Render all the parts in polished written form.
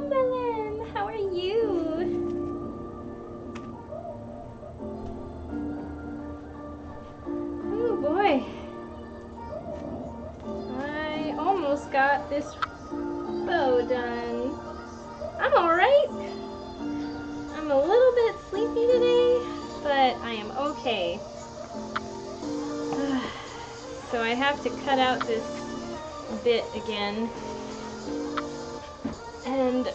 Hello, Belle. How are you? Oh boy. I almost got this bow done. I'm alright. I'm a little bit sleepy today, but I am okay. So I have to cut out this bit again. And got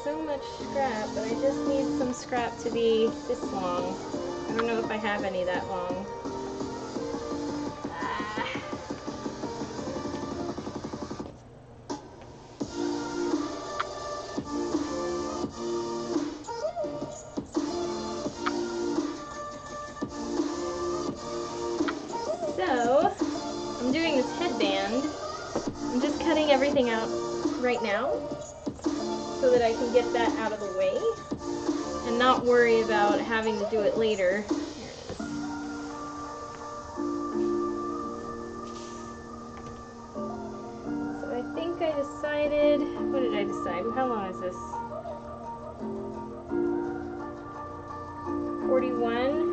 so much scrap, but I just need some scrap to be this long. I don't know if I have any that long. So, I'm doing this headband. I'm just cutting everything out right now so that I can get that out of the way and not worry about having to do it later. Here it is. So I think I decided, what did I decide? How long is this? 41.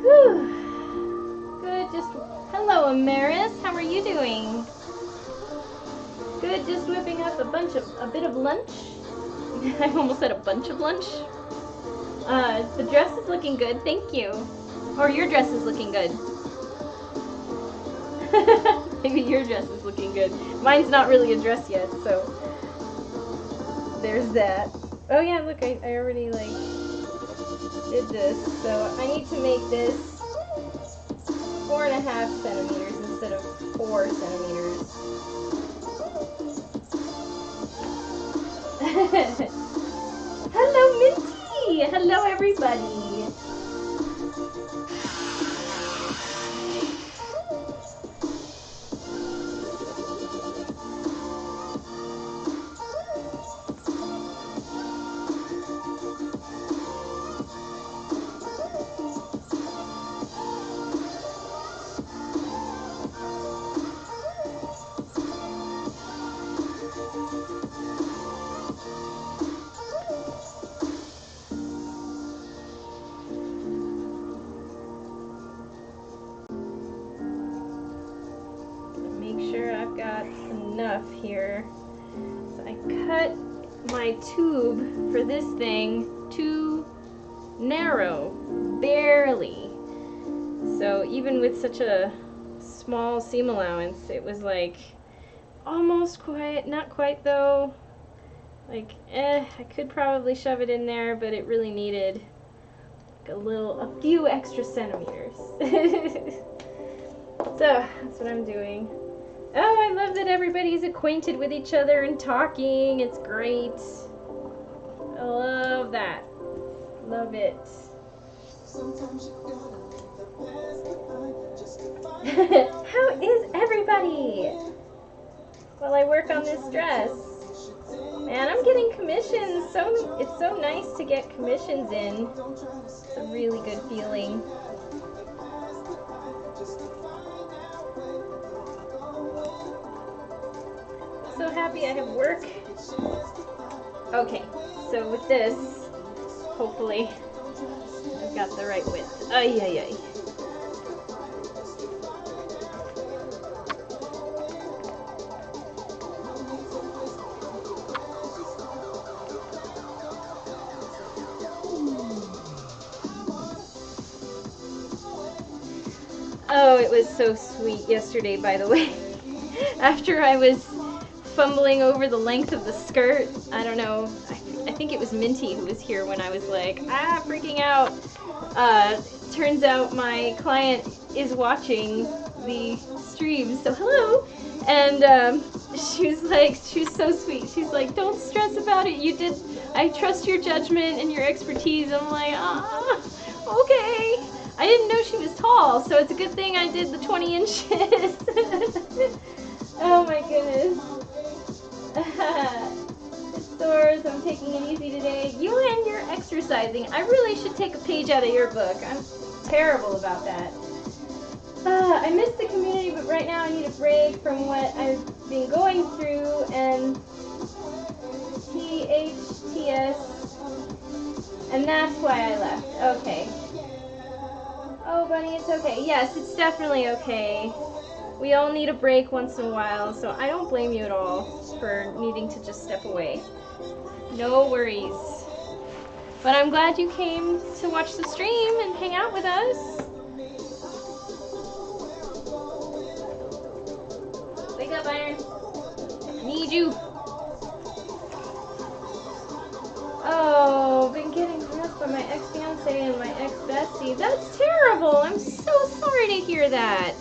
Whew. Good, just, hello Amaris, how are you doing? Good, just whipping up a bit of lunch. I almost said a bunch of lunch. The dress is looking good, thank you. Or your dress is looking good. Maybe your dress is looking good. Mine's not really a dress yet, so there's that. Oh yeah, look, I already like did this, so I need to make this 4.5 centimeters instead of 4 centimeters. Hello Minty! Hello everybody! Enough here. So I cut my tube for this thing too narrow, barely. So even with such a small seam allowance, it was like almost quite, not quite though. Like, I could probably shove it in there, but it really needed like a few extra centimeters. So that's what I'm doing. Oh, I love that everybody's acquainted with each other and talking. It's great. I love that. Love it. How is everybody? While I work on this dress. Man, I'm getting commissions. It's so nice to get commissions in. It's a really good feeling. So happy I have work. Okay, so with this, hopefully I've got the right width. Ay, ay, ay. Oh, it was so sweet yesterday, by the way. After I was fumbling over the length of the skirt, I don't know, I think it was Minty who was here when I was like, freaking out. Turns out my client is watching the stream, so hello. And she was so sweet. She's like, don't stress about it. I trust your judgment and your expertise. I'm like, okay. I didn't know she was tall, so it's a good thing I did the 20 inches. Oh my goodness. Stores, I'm taking it easy today. You and your exercising. I really should take a page out of your book. I'm terrible about that. I missed the community, but right now I need a break from what I've been going through, and THTS, and that's why I left. Okay. Oh, Bunny, it's okay. Yes, it's definitely okay. We all need a break once in a while, so I don't blame you at all for needing to just step away. No worries. But I'm glad you came to watch the stream and hang out with us. Wake up, Iron. I need you. Oh, been getting harassed by my ex-fiance and my ex-bestie. That's terrible. I'm so sorry to hear that.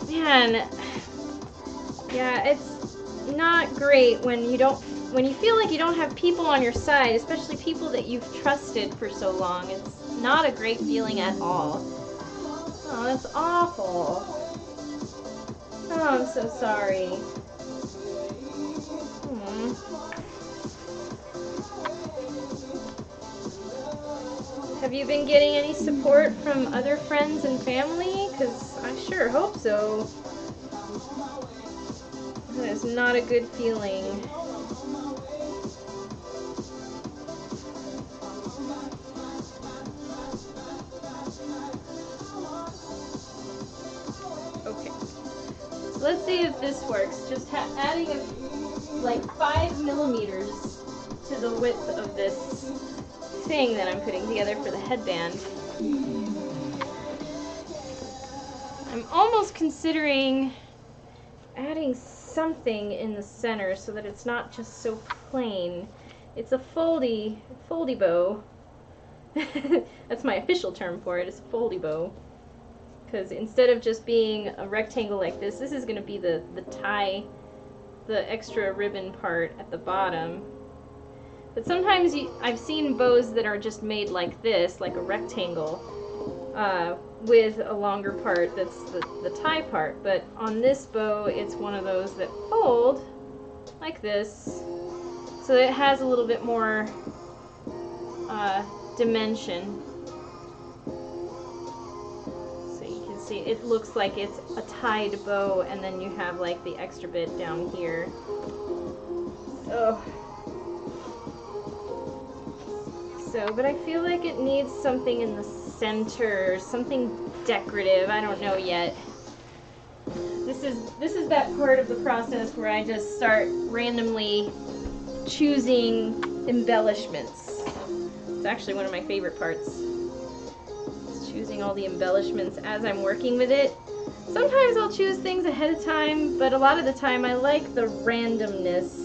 Man, yeah, it's not great when you feel like you don't have people on your side, especially people that you've trusted for so long. It's not a great feeling at all. Oh, that's awful. Oh, I'm so sorry. Have you been getting any support from other friends and family? Because I sure hope so. That is not a good feeling. Okay. So let's see if this works. Just adding like 5 millimeters to the width of this thing that I'm putting together for the headband. I'm almost considering adding something in the center so that it's not just so plain. It's a foldy bow. That's my official term for it. It's a foldy bow. Because instead of just being a rectangle like this is going to be the tie, the extra ribbon part at the bottom. But sometimes I've seen bows that are just made like this, like a rectangle, with a longer part that's the tie part. But on this bow, it's one of those that fold like this, so it has a little bit more dimension. So you can see it looks like it's a tied bow, and then you have like the extra bit down here. But I feel like it needs something in the center, something decorative. I don't know yet. This is that part of the process where I just start randomly choosing embellishments. It's actually one of my favorite parts. It's choosing all the embellishments as I'm working with it. Sometimes I'll choose things ahead of time, but a lot of the time I like the randomness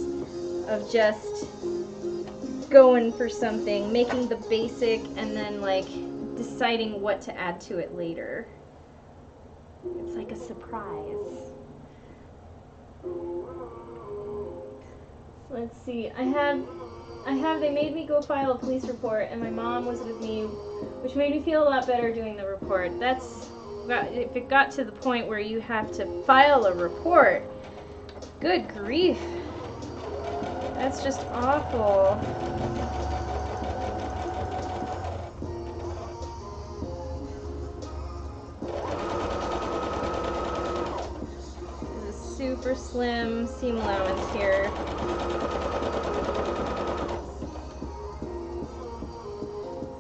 of just going for something, making the basic, and then like deciding what to add to it later. It's like a surprise. Let's see. They made me go file a police report, and my mom was with me, which made me feel a lot better doing the report. If it got to the point where you have to file a report, good grief. That's just awful. This is a super slim seam allowance here.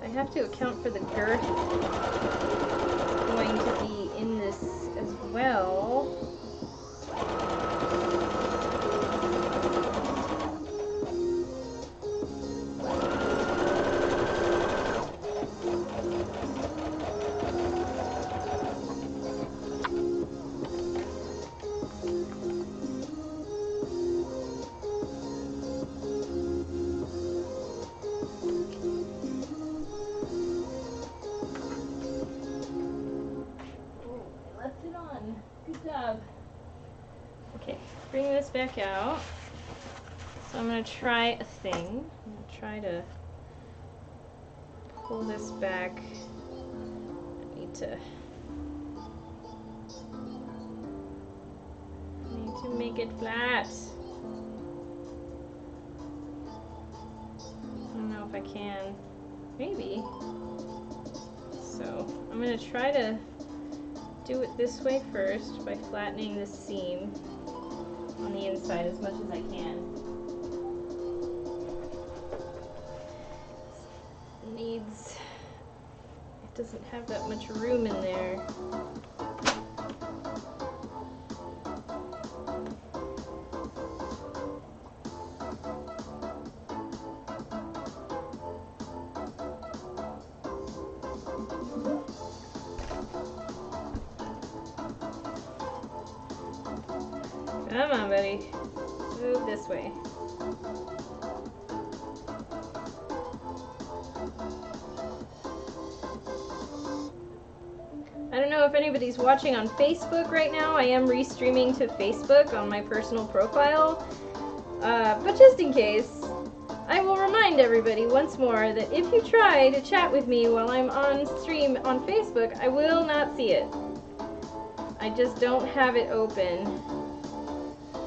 I have to account for the girth. It's going to be in this as well. Bring this back out. So I'm going to try a thing. I'm going to try to pull this back. I need to make it flat. I don't know if I can. Maybe. So I'm going to try to do it this way first by flattening this seam on the inside as much as I can. It doesn't have that much room in there. Come on, buddy. Move this way. I don't know if anybody's watching on Facebook right now. I am restreaming to Facebook on my personal profile. But just in case, I will remind everybody once more that if you try to chat with me while I'm on stream on Facebook, I will not see it. I just don't have it open.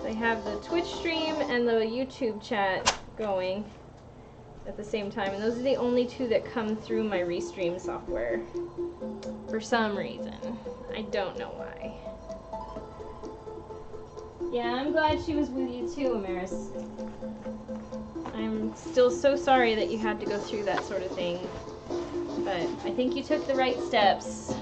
I have the Twitch stream and the YouTube chat going at the same time, and those are the only two that come through my Restream software for some reason. I don't know why. Yeah, I'm glad she was with you too, Amaris. I'm still so sorry that you had to go through that sort of thing, but I think you took the right steps.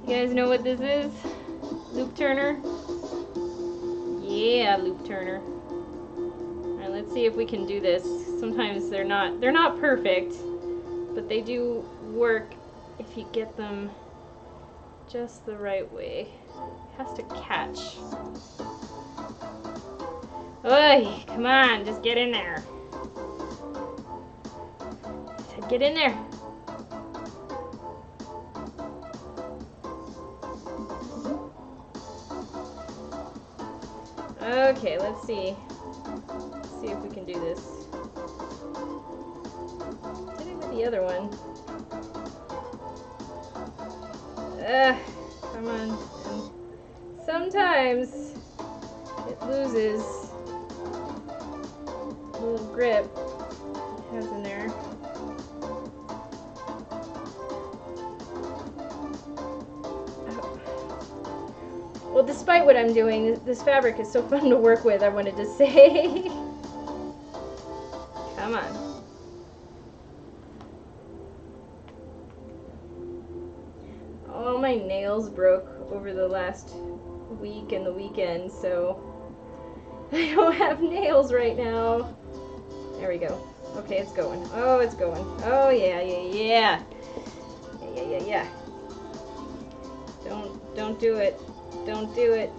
You guys know what this is? Loop turner? Yeah, loop turner. Alright, let's see if we can do this. Sometimes they're not perfect, but they do work if you get them just the right way. It has to catch. Oy, come on, just get in there. Get in there. Okay, let's see. Let's see if we can do this. Did it with the other one. Come on. And sometimes it loses a little grip it has in there. Well, despite what I'm doing, this fabric is so fun to work with, I wanted to say. Come on. All my nails broke over the last week and the weekend, so I don't have nails right now. There we go. Okay, it's going. Oh, it's going. Oh, yeah, yeah, yeah. Yeah, yeah, yeah, yeah. Don't do it. Don't do it.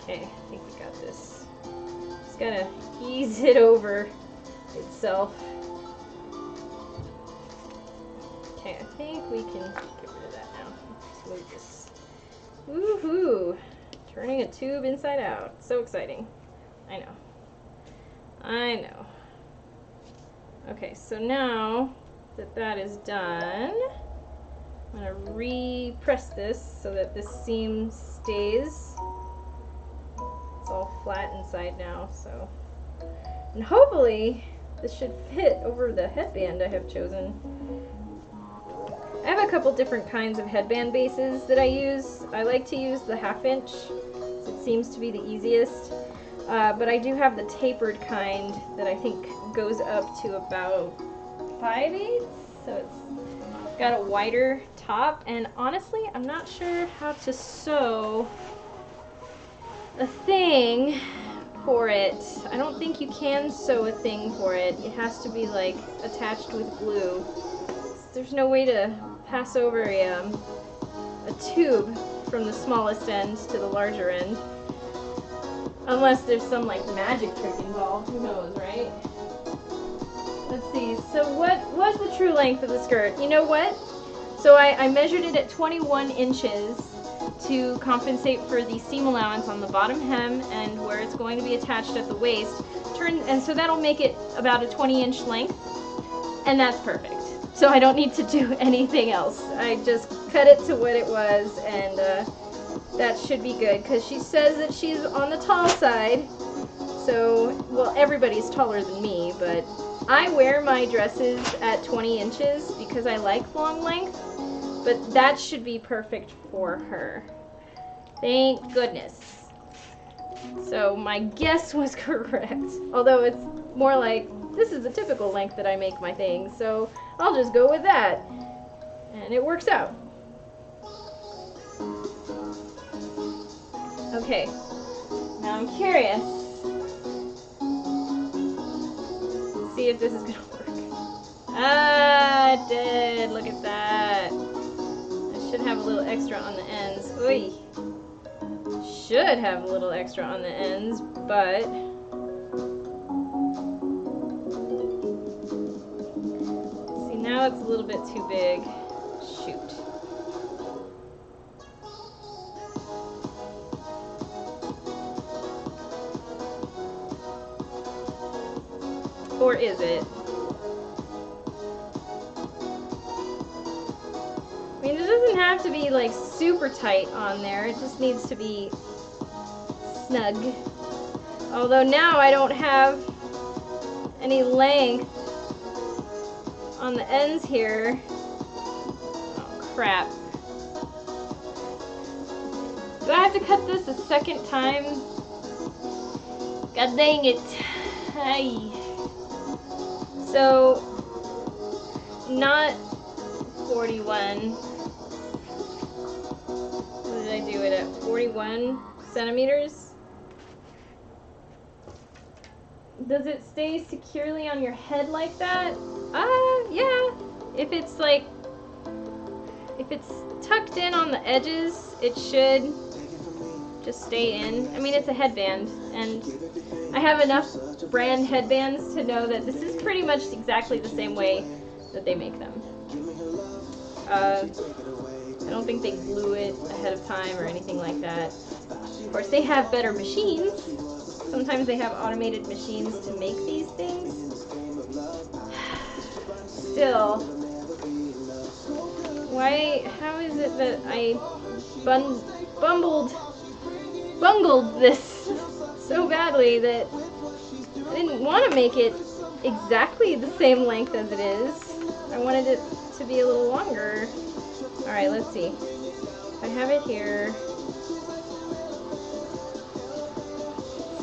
Okay, I think we got this. Just gotta ease it over itself. Okay, I think we can get rid of that now. Let's move this. Woohoo! Turning a tube inside out. So exciting. I know. I know. Okay, so now that that is done, I'm going to repress this so that this seam stays. It's all flat inside now, so. And hopefully this should fit over the headband I have chosen. I have a couple different kinds of headband bases that I use. I like to use the 1/2 inch. It seems to be the easiest. But I do have the tapered kind that I think goes up to about 5/8, so it's got a wider top, and honestly I'm not sure how to sew a thing for it. I don't think you can sew a thing for it. It has to be like attached with glue. There's no way to pass over a tube from the smallest end to the larger end. Unless there's some like magic trick involved, who knows, right? Let's see, so what was the true length of the skirt? You know what? So I measured it at 21 inches to compensate for the seam allowance on the bottom hem and where it's going to be attached at the waist. And so that'll make it about a 20-inch length, and that's perfect. So I don't need to do anything else. I just cut it to what it was, and that should be good, because she says that she's on the tall side. So, well, everybody's taller than me, but I wear my dresses at 20 inches because I like long length, but that should be perfect for her. Thank goodness. So my guess was correct, although it's more like, this is the typical length that I make my things, so I'll just go with that. And it works out. Okay, now I'm curious. Let's see if this is gonna work. Ah, it did. Look at that. I should have a little extra on the ends. Oy. Should have a little extra on the ends, but see, now it's a little bit too big. Shoot. Or is it? I mean, it doesn't have to be like super tight on there. It just needs to be snug. Although now I don't have any length on the ends here. Oh, crap. Do I have to cut this a second time? God dang it. Ay. So, not 41. What did I do it at? 41 centimeters? Does it stay securely on your head like that? Yeah. If it's like, if it's tucked in on the edges, it should just stay in. I mean, it's a headband, and I have enough brand headbands to know that this is pretty much exactly the same way that they make them. I don't think they glue it ahead of time or anything like that. Of course, they have better machines. Sometimes they have automated machines to make these things. Still, how is it that I bungled this so badly that I didn't want to make it exactly the same length as it is. I wanted it to be a little longer. Alright, let's see. I have it here.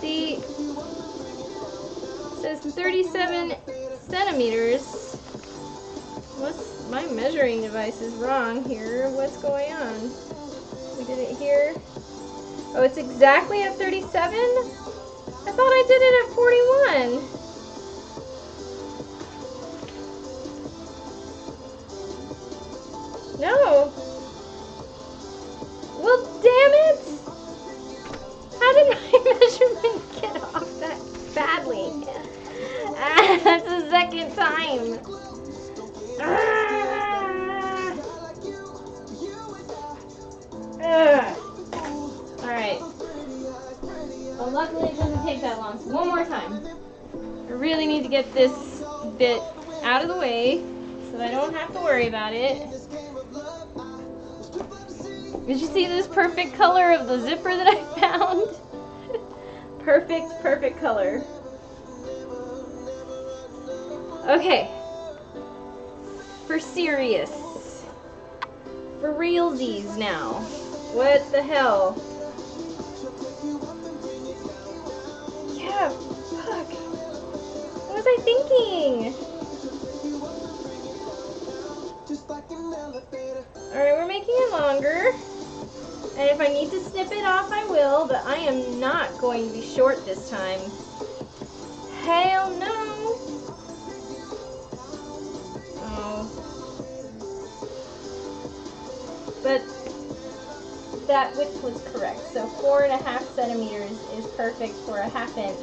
See, it says 37 centimeters. My measuring device is wrong here. What's going on? We did it here. Oh, it's exactly at 37? I thought I did it at 41. No. Well, damn it! How did my measurement get off that badly? That's the second time. Alright. Well, luckily it doesn't take that long. So one more time. I really need to get this bit out of the way so that I don't have to worry about it. Did you see this perfect color of the zipper that I found? Perfect color. Okay. For serious. For realsies now. What the hell? Yeah, fuck. What was I thinking? Alright, we're making it longer. And if I need to snip it off, I will, but I am not going to be short this time. Hell no! Oh. But that width was correct. So 4.5 centimeters is perfect for a half-inch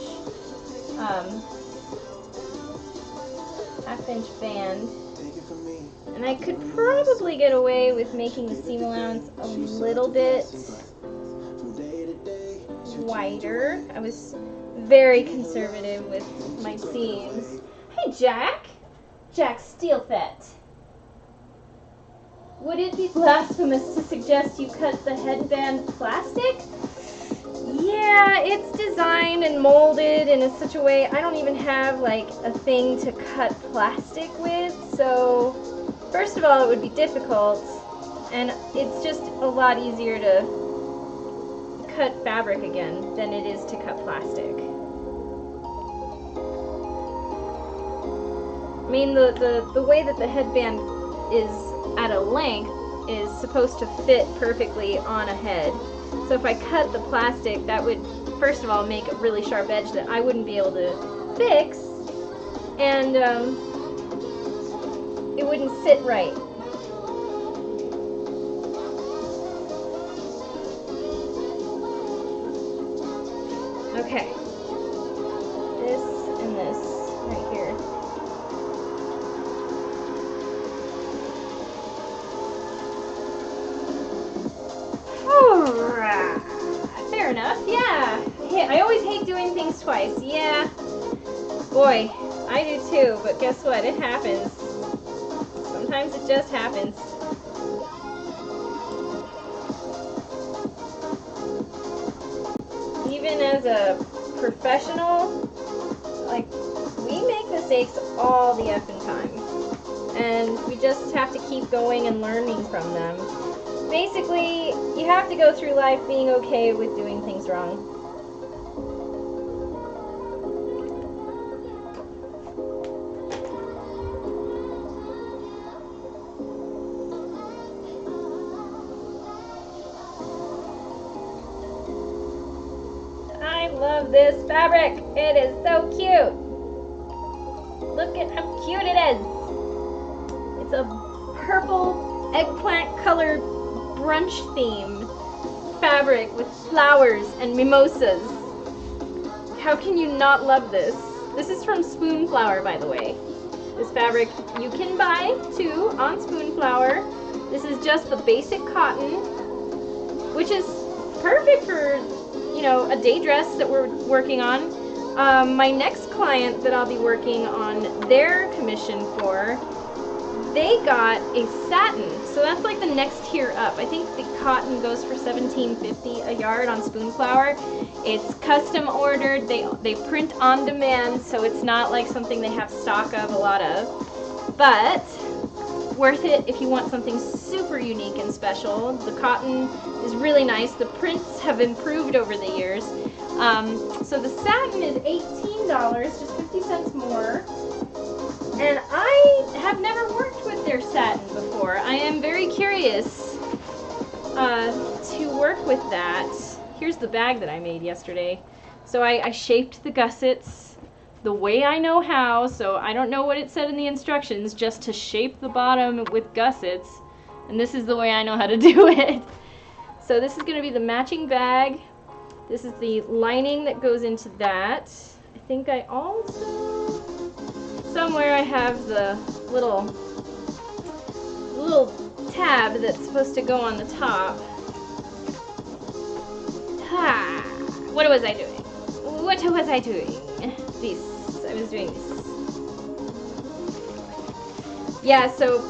band. And I could probably get away with making the seam allowance a little bit wider. I was very conservative with my seams. Hey, Jack! Jack Steelfet. Would it be blasphemous to suggest you cut the headband plastic? Yeah, it's designed and molded in such a way I don't even have like a thing to cut plastic with, so first of all it would be difficult, and it's just a lot easier to cut fabric again than it is to cut plastic. I mean, the way that the headband is at a length is supposed to fit perfectly on a head. So if I cut the plastic, that would, first of all, make a really sharp edge that I wouldn't be able to fix, and it wouldn't sit right. Okay. This and this right here. Fair enough, yeah. I always hate doing things twice, yeah. Boy, I do too, but guess what? It happens. Sometimes it just happens. Even as a professional, like, we make mistakes all the effing time. And we just have to keep going and learning from them. Basically, you have to go through life being okay with doing things wrong. I love this fabric. It is so cute. Look at how cute it is. It's a purple eggplant colored brunch theme fabric with flowers and mimosas. How can you not love this? This is from Spoonflower, by the way. This fabric you can buy too on Spoonflower. This is just the basic cotton, which is perfect for, you know, a day dress that we're working on. My next client that I'll be working on their commission for, they got a satin, so that's like the next tier up. I think the cotton goes for $17.50 a yard on Spoonflower. It's custom ordered. They print on demand, so it's not like something they have stock of a lot of. But worth it if you want something super unique and special. The cotton is really nice. The prints have improved over the years. So the satin is $18, just 50 cents more. And I have never worked with their satin before. I am very curious to work with that. Here's the bag that I made yesterday. So I shaped the gussets the way I know how, so I don't know what it said in the instructions, just to shape the bottom with gussets. And this is the way I know how to do it. So this is going to be the matching bag. This is the lining that goes into that. I think I also... somewhere I have the little tab that's supposed to go on the top. Ha! What was I doing? What was I doing? This. I was doing this. Yeah, so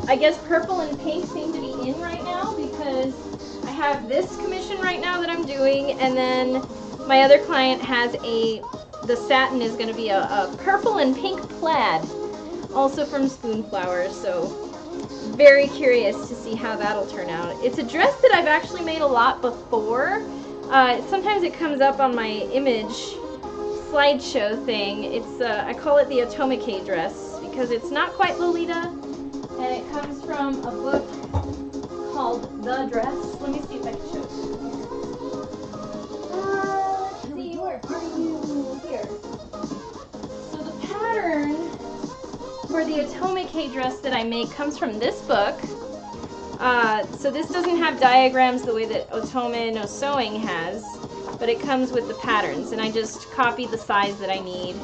I guess purple and pink seem to be in right now because I have this commission right now that I'm doing, and then my other client has the satin is going to be a purple and pink plaid, also from Spoonflower, so very curious to see how that'll turn out. It's a dress that I've actually made a lot before. Sometimes it comes up on my image slideshow thing. It's I call it the Atomike dress because it's not quite Lolita, and it comes from a book called The Dress. Let me see if I can show it. Let's see, where are you? Here. So the pattern for the Atomike dress that I make comes from this book. So this doesn't have diagrams the way that Otome no Sewing has, but it comes with the patterns, and I just copied the size that I need.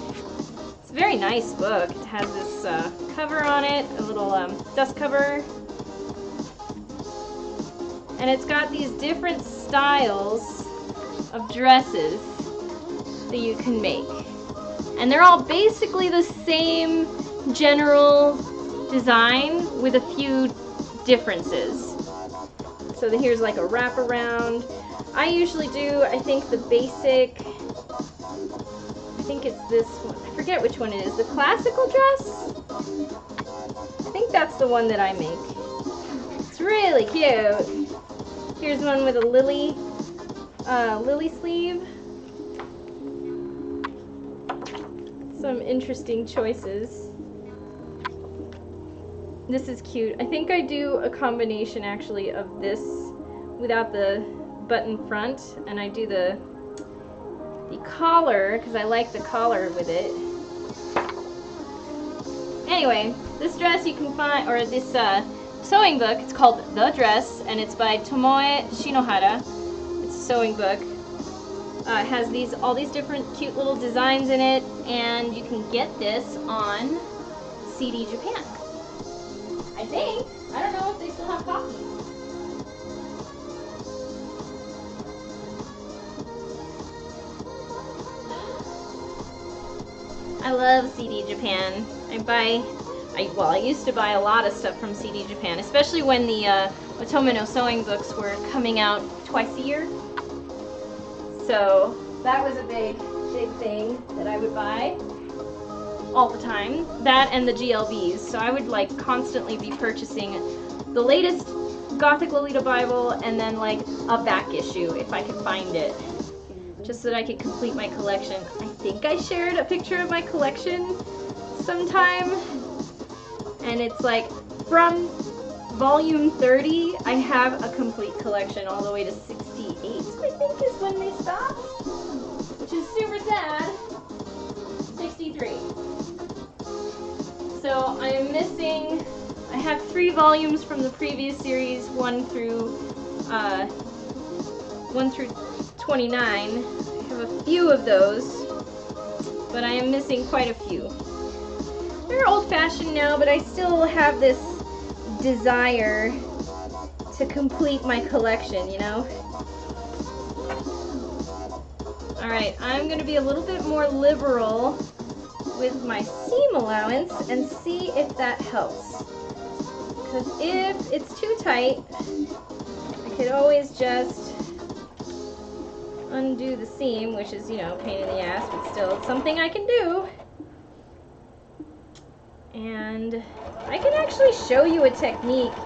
It's a very nice book. It has this cover on it, a little dust cover, and it's got these different styles of dresses that you can make, and they're all basically the same general design with a few differences. So here's like a wraparound. I usually do, I think the basic, I think it's this one. I forget which one it is. The classical dress? I think that's the one that I make. It's really cute. Here's one with a lily sleeve. Some interesting choices. This is cute. I think I do a combination actually of this without the button front, and I do the collar because I like the collar with it. Anyway, this dress you can find, or this sewing book, it's called The Dress, and it's by Tomoe Shinohara. It's a sewing book. It has all these different cute little designs in it, and you can get this on CD Japan. I think. I don't know if they still have copies. I love CD Japan. I used to buy a lot of stuff from CD Japan, especially when the Otome no sewing books were coming out twice a year. So that was a big thing that I would buy all the time. That and the GLBs. So I would like constantly be purchasing the latest Gothic Lolita Bible and then like a back issue if I could find it, just so that I could complete my collection. I think I shared a picture of my collection sometime, and it's like from volume 30 I have a complete collection all the way to 68, I think is when they stopped, which is super sad. 63. So I am missing, I have 3 volumes from the previous series, 1 through 29. I have a few of those, but I am missing quite a few. They're old-fashioned now, but I still have this desire to complete my collection, you know? Alright, I'm going to be a little bit more liberal with my seam allowance and see if that helps. Because if it's too tight, I could always just undo the seam, which is, you know, a pain in the ass, but still it's something I can do. And I can actually show you a technique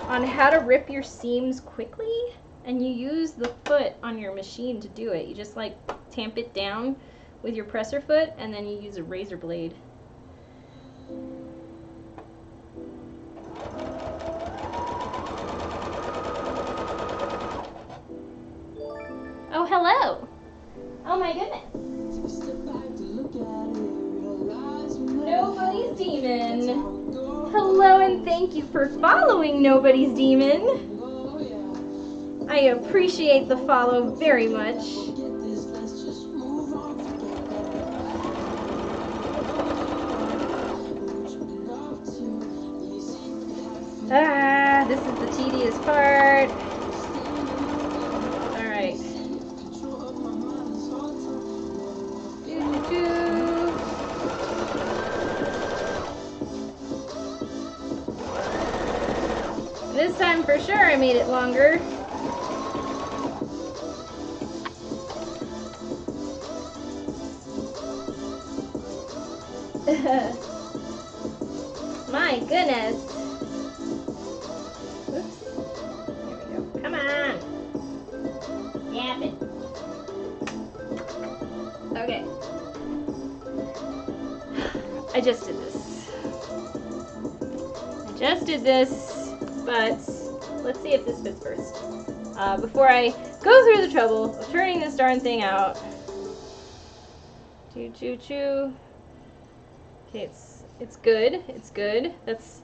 on how to rip your seams quickly, and you use the foot on your machine to do it. You just like tamp it down with your presser foot, and then you use a razor blade. Oh, hello! Oh my goodness! Nobody's Demon! Hello, and thank you for following Nobody's Demon! I appreciate the follow very much. This is the tedious part. Alright. This time for sure I made it longer. My goodness. Oops. There we go. Come on. Yap it. Okay. I just did this, but let's see if this fits first. Before I go through the trouble of turning this darn thing out. Choo choo choo. Okay, it's good. It's good. That's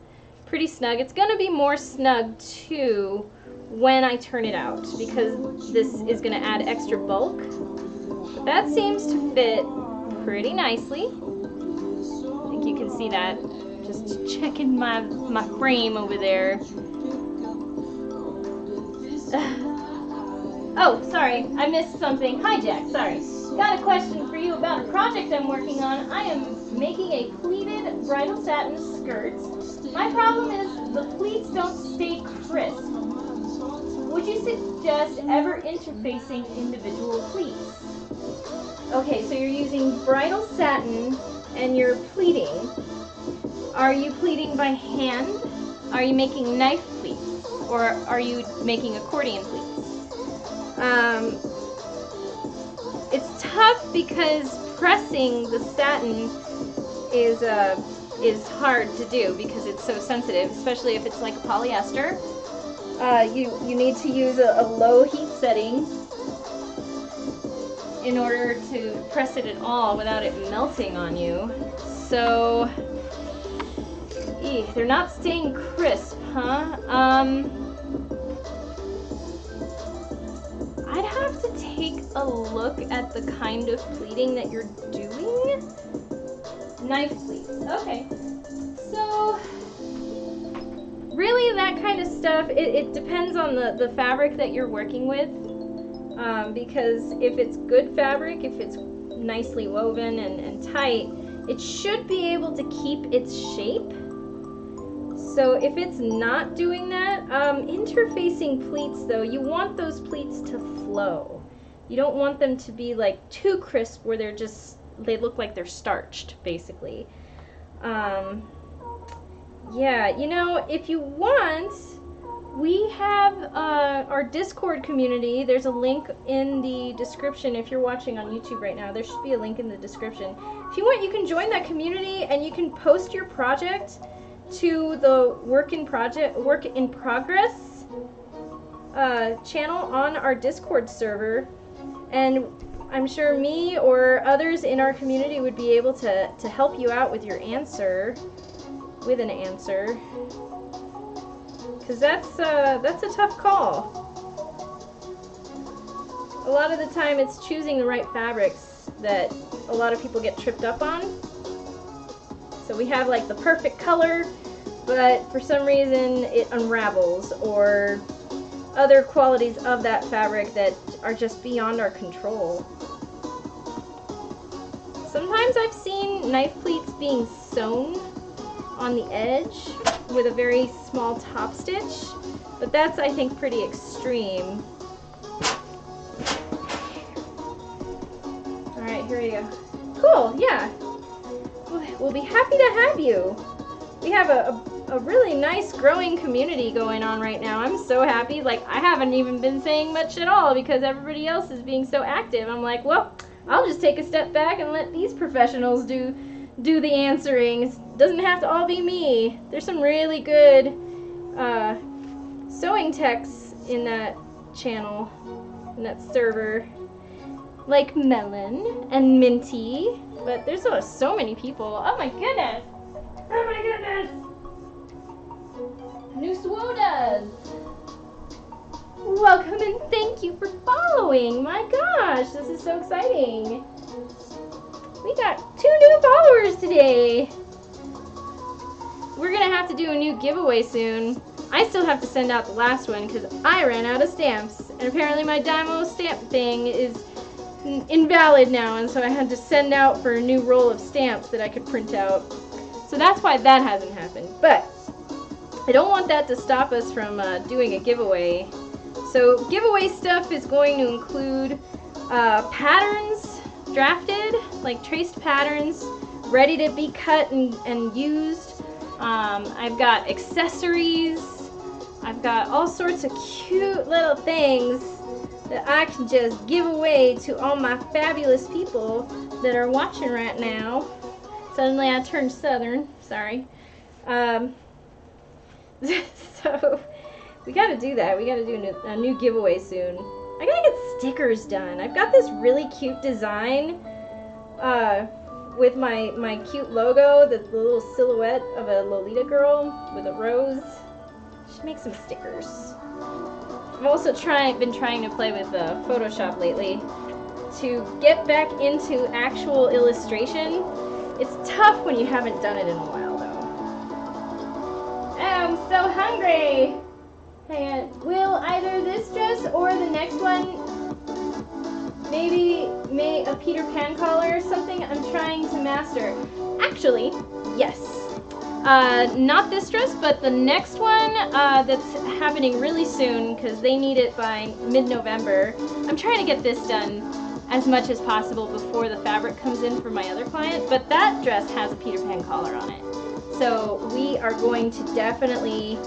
pretty snug. It's gonna be more snug too when I turn it out, because this is gonna add extra bulk. But that seems to fit pretty nicely. I think you can see that. Just checking my frame over there. Oh, sorry, I missed something. Hi, Jack. Sorry. Got a question for you about a project I'm working on. I am making a pleated bridal satin skirt. My problem is the pleats don't stay crisp. Would you suggest ever interfacing individual pleats? Okay, so you're using bridal satin and you're pleating. Are you pleating by hand? Are you making knife pleats? Or are you making accordion pleats? It's tough because pressing the satin is hard to do because it's so sensitive, especially if it's like polyester. You need to use a low heat setting in order to press it at all without it melting on you. So, they're not staying crisp, huh? I'd have to take a look at the kind of pleating that you're doing. Knife pleats, okay. So, really that kind of stuff, it depends on the fabric that you're working with. Because if it's good fabric, if it's nicely woven and tight, it should be able to keep its shape. So if it's not doing that, interfacing pleats though, you want those pleats to flow. You don't want them to be like too crisp where they look like they're starched, basically. Yeah, you know, if you want, we have our Discord community. There's a link in the description. If you're watching on YouTube right now, there should be a link in the description. If you want, you can join that community and you can post your project to the work in progress channel on our Discord server, and I'm sure me or others in our community would be able to help you out with your answer, with an answer. Because that's a tough call. A lot of the time it's choosing the right fabrics that a lot of people get tripped up on. So we have like the perfect color, but for some reason it unravels, or other qualities of that fabric that are just beyond our control. Sometimes I've seen knife pleats being sewn on the edge with a very small top stitch, but that's, I think, pretty extreme. Alright, here we go. Cool, yeah. We'll be happy to have you. We have a really nice growing community going on right now. I'm so happy. Like, I haven't even been saying much at all because everybody else is being so active. I'm like, well, I'll just take a step back and let these professionals do the answering. It doesn't have to all be me. There's some really good sewing techs in that channel, in that server, like Melon and Minty, but there's so many people. Oh my goodness! Oh my goodness! New Swodas! Welcome and thank you for following! My gosh, this is so exciting! We got 2 new followers today! We're gonna have to do a new giveaway soon. I still have to send out the last one because I ran out of stamps. And apparently my Dymo stamp thing is invalid now, and so I had to send out for a new roll of stamps that I could print out. So that's why that hasn't happened. But I don't want that to stop us from doing a giveaway. So giveaway stuff is going to include patterns drafted, like traced patterns, ready to be cut and used. I've got accessories. I've got all sorts of cute little things that I can just give away to all my fabulous people that are watching right now. Suddenly I turned southern, sorry. So we gotta do that. We gotta do a new giveaway soon. I gotta get stickers done. I've got this really cute design with my cute logo, the little silhouette of a Lolita girl with a rose. Should make some stickers. I've also been trying to play with Photoshop lately to get back into actual illustration. It's tough when you haven't done it in a while, though. I'm so hungry! Hang on. Will either this dress or the next one maybe a Peter Pan collar or something I'm trying to master. Actually, yes. Not this dress, but the next one that's happening really soon because they need it by mid-November. I'm trying to get this done as much as possible before the fabric comes in for my other client, but that dress has a Peter Pan collar on it. So we are going to definitely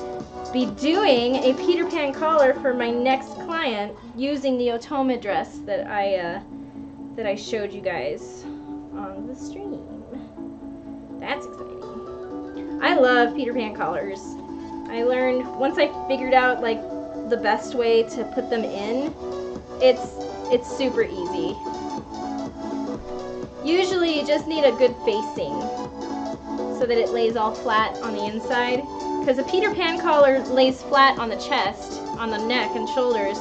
be doing a Peter Pan collar for my next client using the Otoma dress that I showed you guys on the stream. That's exciting. I love Peter Pan collars. I learned once I figured out like the best way to put them in, it's super easy. Usually you just need a good facing so that it lays all flat on the inside. Because a Peter Pan collar lays flat on the chest, on the neck and shoulders,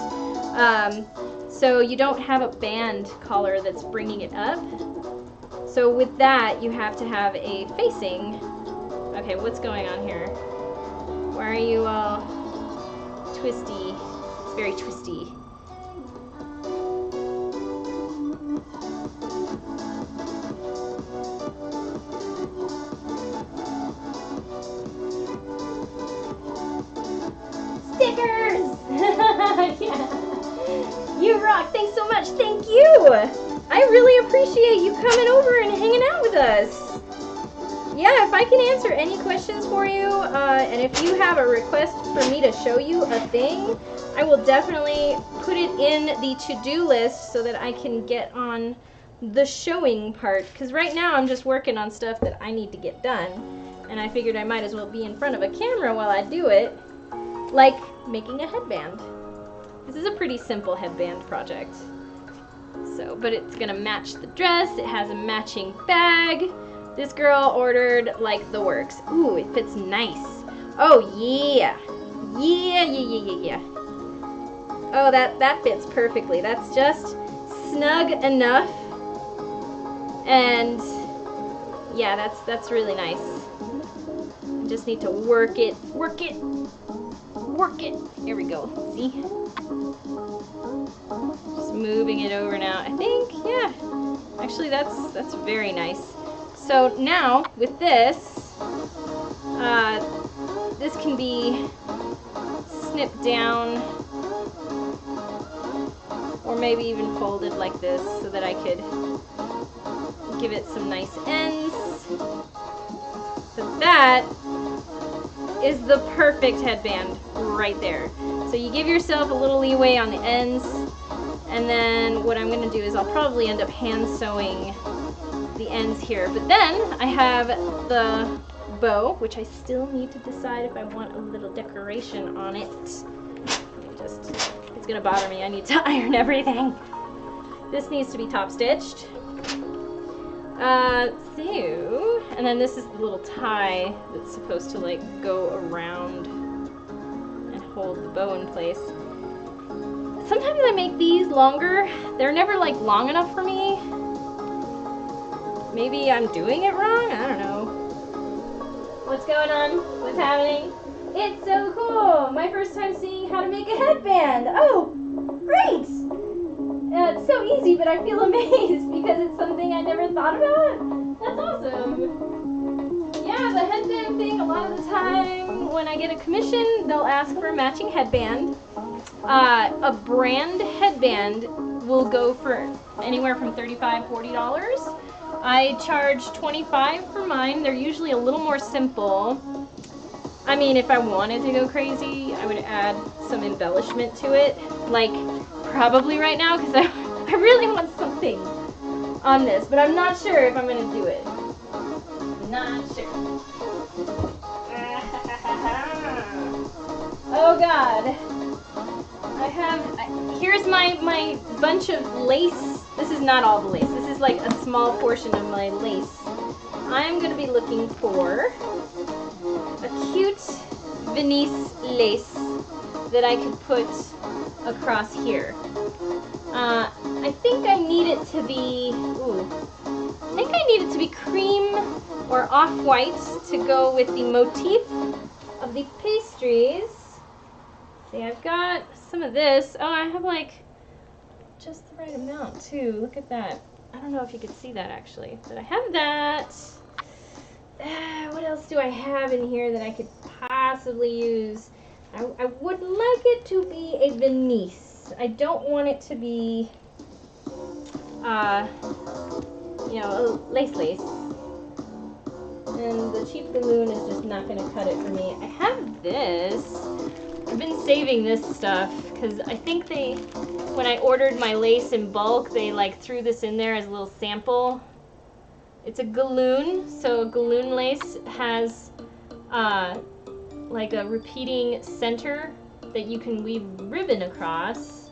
so you don't have a band collar that's bringing it up. So with that, you have to have a facing. Okay, what's going on here? Why are you all twisty? It's very twisty. Stickers! Yeah. You rock. Thanks so much. Thank you. I really appreciate you coming over and hanging out with us. Yeah, if I can answer any questions for you, and if you have a request for me to show you a thing, I will definitely put it in the to-do list so that I can get on the showing part. Because right now I'm just working on stuff that I need to get done. And I figured I might as well be in front of a camera while I do it. Like making a headband. This is a pretty simple headband project. So, but it's gonna match the dress. It has a matching bag. This girl ordered like the works. Ooh, it fits nice. Oh yeah. Yeah. Oh, that fits perfectly. That's just snug enough. And yeah, that's really nice. I just need to work it. Here we go. See? Just moving it over now. I think, yeah. Actually, that's very nice. So now with this, this can be snipped down, or maybe even folded like this, so that I could give it some nice ends. So that is the perfect headband right there. So you give yourself a little leeway on the ends, and then what I'm going to do is I'll probably end up hand sewing the ends here. But then I have the bow, which I still need to decide if I want a little decoration on it. It's going to bother me. I need to iron everything. This needs to be top stitched. And then this is the little tie that's supposed to like go around and hold the bow in place. Sometimes I make these longer. They're never like long enough for me. Maybe I'm doing it wrong? I don't know. What's going on? What's happening? It's so cool! My first time seeing how to make a headband. Oh, great! It's so easy, but I feel amazed because it's something I never thought about. That's awesome. Yeah, the headband thing, a lot of the time when I get a commission, they'll ask for a matching headband. A brand headband will go for anywhere from $35, $40. I charge $25 for mine. They're usually a little more simple. I mean, if I wanted to go crazy, I would add some embellishment to it. Like, probably right now, because I really want something on this. But I'm not sure if I'm going to do it. Not sure. Oh, God. Here's my bunch of lace. This is not all the lace. This is like a small portion of my lace. I'm going to be looking for a cute Venice lace that I could put across here. I think I need it to be, I think I need it to be cream or off-white to go with the motif of the pastries. See, I've got some of this. Oh, I have like just the right amount too. Look at that. I don't know if you could see that actually, but I have that. What else do I have in here that I could possibly use? I would like it to be a Venice. I don't want it to be, you know, a lace. And the cheap balloon is just not going to cut it for me. I have this. I've been saving this stuff because I think when I ordered my lace in bulk, they like threw this in there as a little sample. It's a galloon, so a galloon lace has like a repeating center that you can weave ribbon across.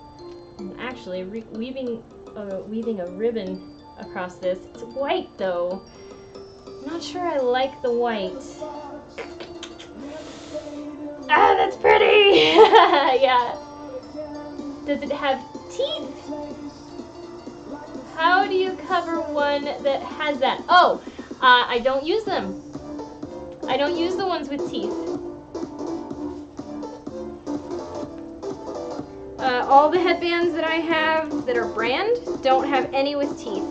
And actually, weaving a ribbon across this. It's white though. I'm not sure I like the white. Ah, that's pretty! Yeah. Does it have teeth? How do you cover one that has that? Oh, I don't use them. I don't use the ones with teeth. All the headbands that I have that are brand don't have any with teeth.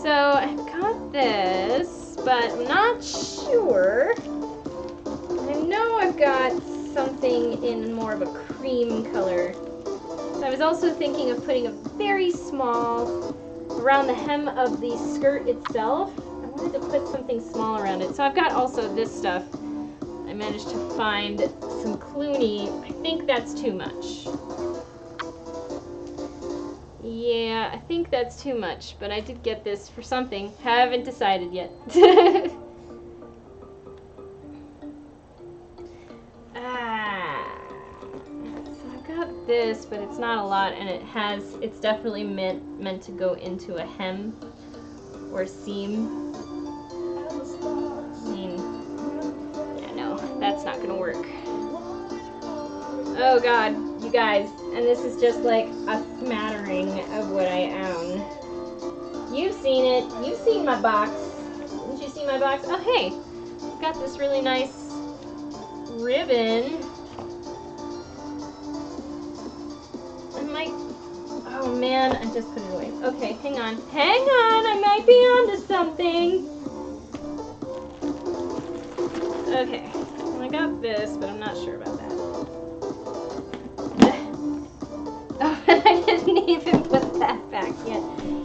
So I've got this, but I'm not sure. I know I've got something in more of a cream color. So I was also thinking of putting a very small around the hem of the skirt itself. I wanted to put something small around it. So I've got also this stuff. I managed to find some Clooney. I think that's too much. Yeah, I think that's too much, but I did get this for something. Haven't decided yet. So I've got this, but it's not a lot, and it's definitely meant to go into a hem or seam. I mean, yeah, no, that's not gonna work. Oh God, you guys, and this is just like a smattering of what I own. You've seen it. You've seen my box. Didn't you see my box? Oh, hey, I've got this really nice ribbon. I'm like, oh man, I just put it away. Okay, hang on. Hang on, I might be onto something. Okay, well, I got this, but I'm not sure about that. Oh, I didn't even put that back yet.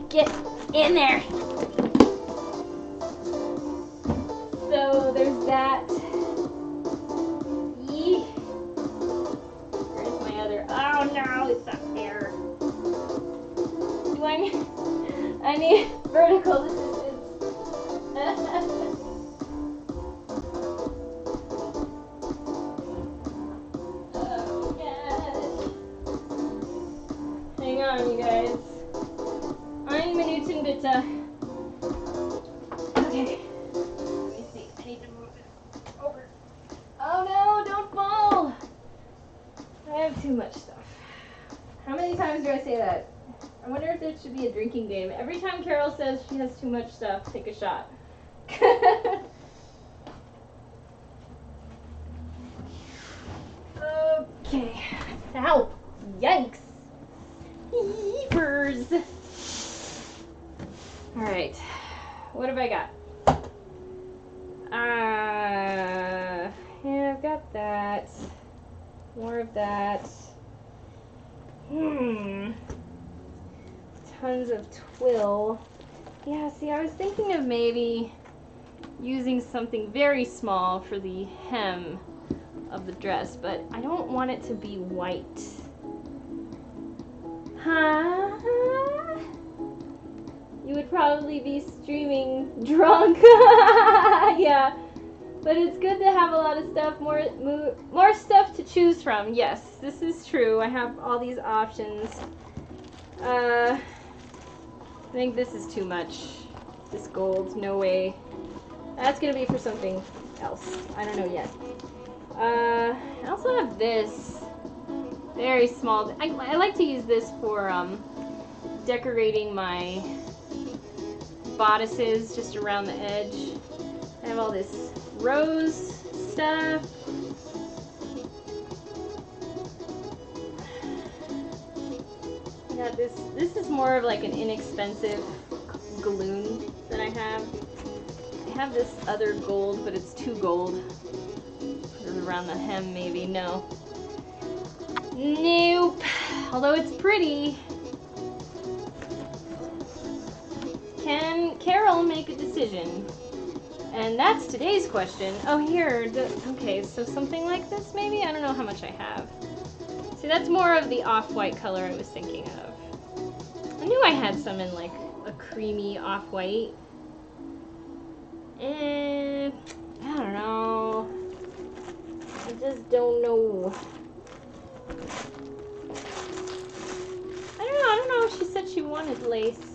Get in there. So there's that. Yee. Where's my other? Oh no, it's up there. Do I need vertical assistance. Hang on, you guys. Ein Minuten bitte. Okay. Let me see. I need to move this over. Oh no, don't fall. I have too much stuff. How many times do I say that? I wonder if there should be a drinking game. Every time Carol says she has too much stuff, take a shot. Okay. Ow. Yikes. Yeepers. Alright, what have I got? Yeah, I've got that. More of that. Tons of twill. Yeah, see, I was thinking of maybe using something very small for the hem of the dress, but I don't want it to be white. Huh? You would probably be streaming drunk. Yeah, but it's good to have a lot of stuff, more stuff to choose from. Yes, this is true. I have all these options. I think this is too much. This gold, no way. That's gonna be for something else. I don't know yet. I also have this very small. I like to use this for decorating my bodices just around the edge. I have all this rose stuff. Yeah, this is more of like an inexpensive galloon that I have. I have this other gold, but it's too gold. Put it around the hem, maybe. No. Nope. Although it's pretty. Can Carol make a decision? And that's today's question. Oh, here. Okay, so something like this, maybe? I don't know how much I have. See, that's more of the off-white color I was thinking of. I knew I had some in like a creamy off-white. I don't know. I just don't know. I don't know. She said she wanted lace.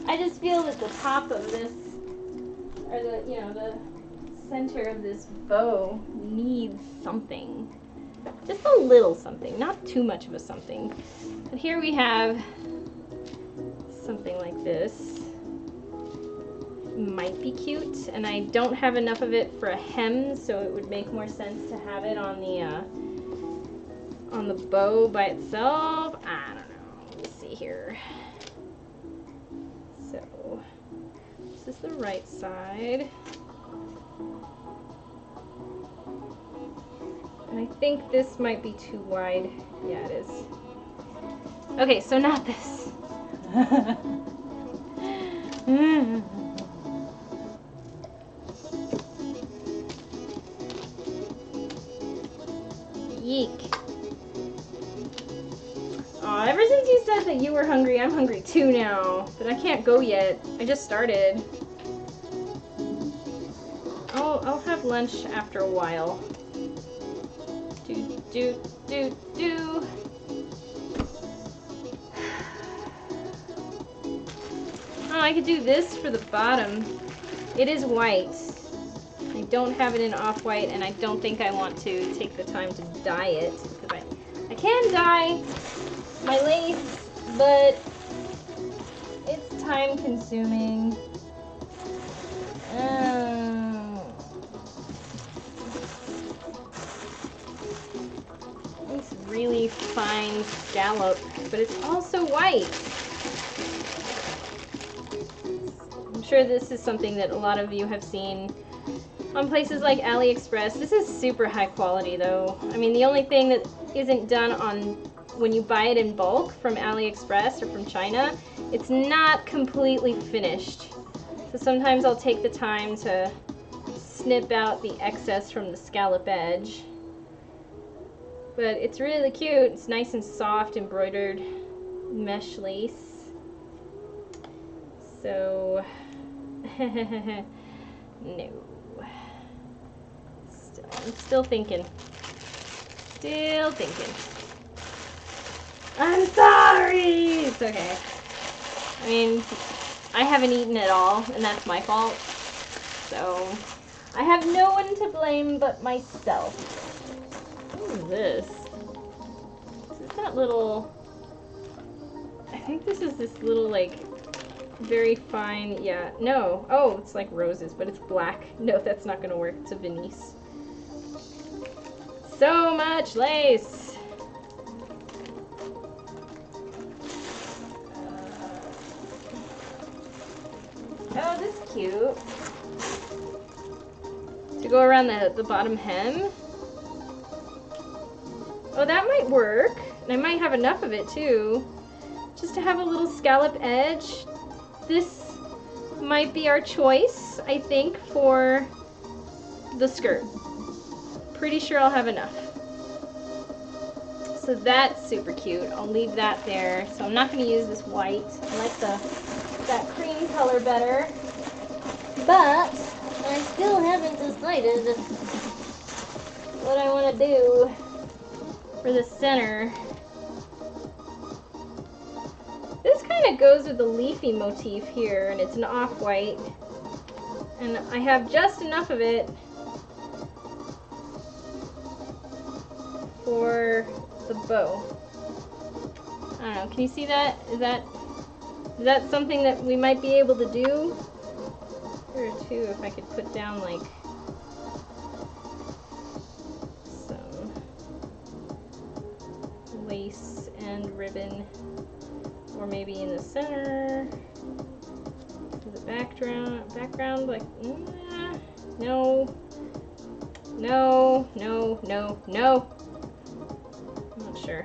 I just feel that the top of this, or the center of this bow needs something. Just a little something, not too much of a something. But here we have something like this. Might be cute, and I don't have enough of it for a hem, so it would make more sense to have it on the bow by itself. I don't know. Let me see here. So this is the right side. And I think this might be too wide. Yeah, it is. Okay, so not this. Yeek. Aw, ever since you said that you were hungry, I'm hungry too now. But I can't go yet. I just started. I'll have lunch after a while. Do. Oh, I could do this for the bottom. It is white. I don't have it in off-white, and I don't think I want to take the time to dye it. Because I can dye my lace, but it's time-consuming. It's really fine scallop, but it's also white. I'm sure this is something that a lot of you have seen on places like AliExpress. This is super high quality though. I mean, the only thing that isn't done on when you buy it in bulk from AliExpress or from China, it's not completely finished. So sometimes I'll take the time to snip out the excess from the scallop edge. But it's really cute. It's nice and soft, embroidered mesh lace. So, no. I'm still thinking. I'm sorry! It's okay. I mean, I haven't eaten at all, and that's my fault. So, I have no one to blame but myself. What is this? This is that little... I think this is this little, like, very fine... Yeah, no. Oh, it's like roses, but it's black. No, that's not gonna work. It's a Venice. So much lace! Oh, this is cute. To go around the bottom hem. Oh, that might work. And I might have enough of it too. Just to have a little scallop edge. This might be our choice, I think, for the skirt. Pretty sure I'll have enough. So that's super cute. I'll leave that there. So I'm not going to use this white. I like that cream color better. But I still haven't decided what I want to do for the center. This kind of goes with the leafy motif here, and it's an off-white. And I have just enough of it for the bow. I don't know, can you see that? Is that something that we might be able to do? Or two, if I could put down like some lace and ribbon, or maybe in the center, the background like, no, no, no, no, no. I'm not sure.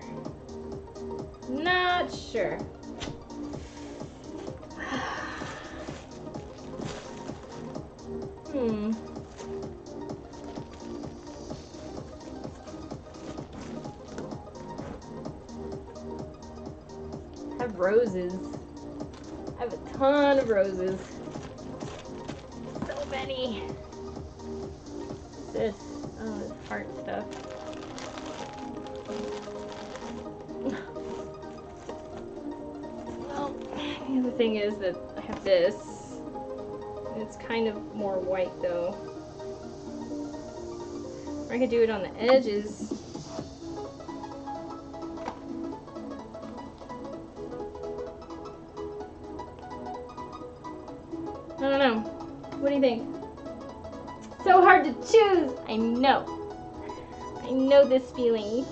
Not sure. I have roses. I have a ton of roses. So many. What's this? Oh, it's heart stuff. Well, the other thing is that I have this. It's kind of more white though. Or I could do it on the edges. I don't know. What do you think? So hard to choose! I know. I know this feeling.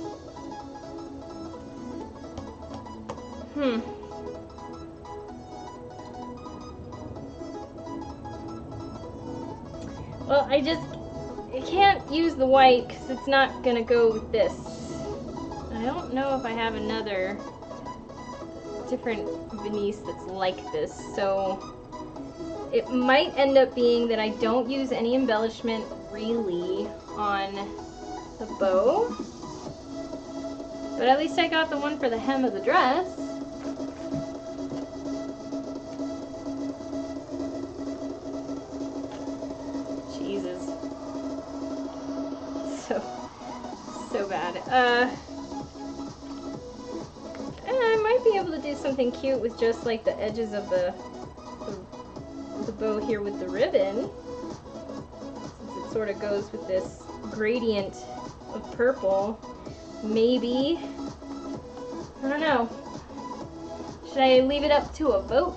Well, I can't use the white because it's not gonna go with this. I don't know if I have another different Venice that's like this, so it might end up being that I don't use any embellishment really on the bow, but at least I got the one for the hem of the dress. Jesus. So bad. And I might be able to do something cute with just like the edges of the bow here with the ribbon, since it sort of goes with this gradient of purple. Maybe. I don't know. Should I leave it up to a vote?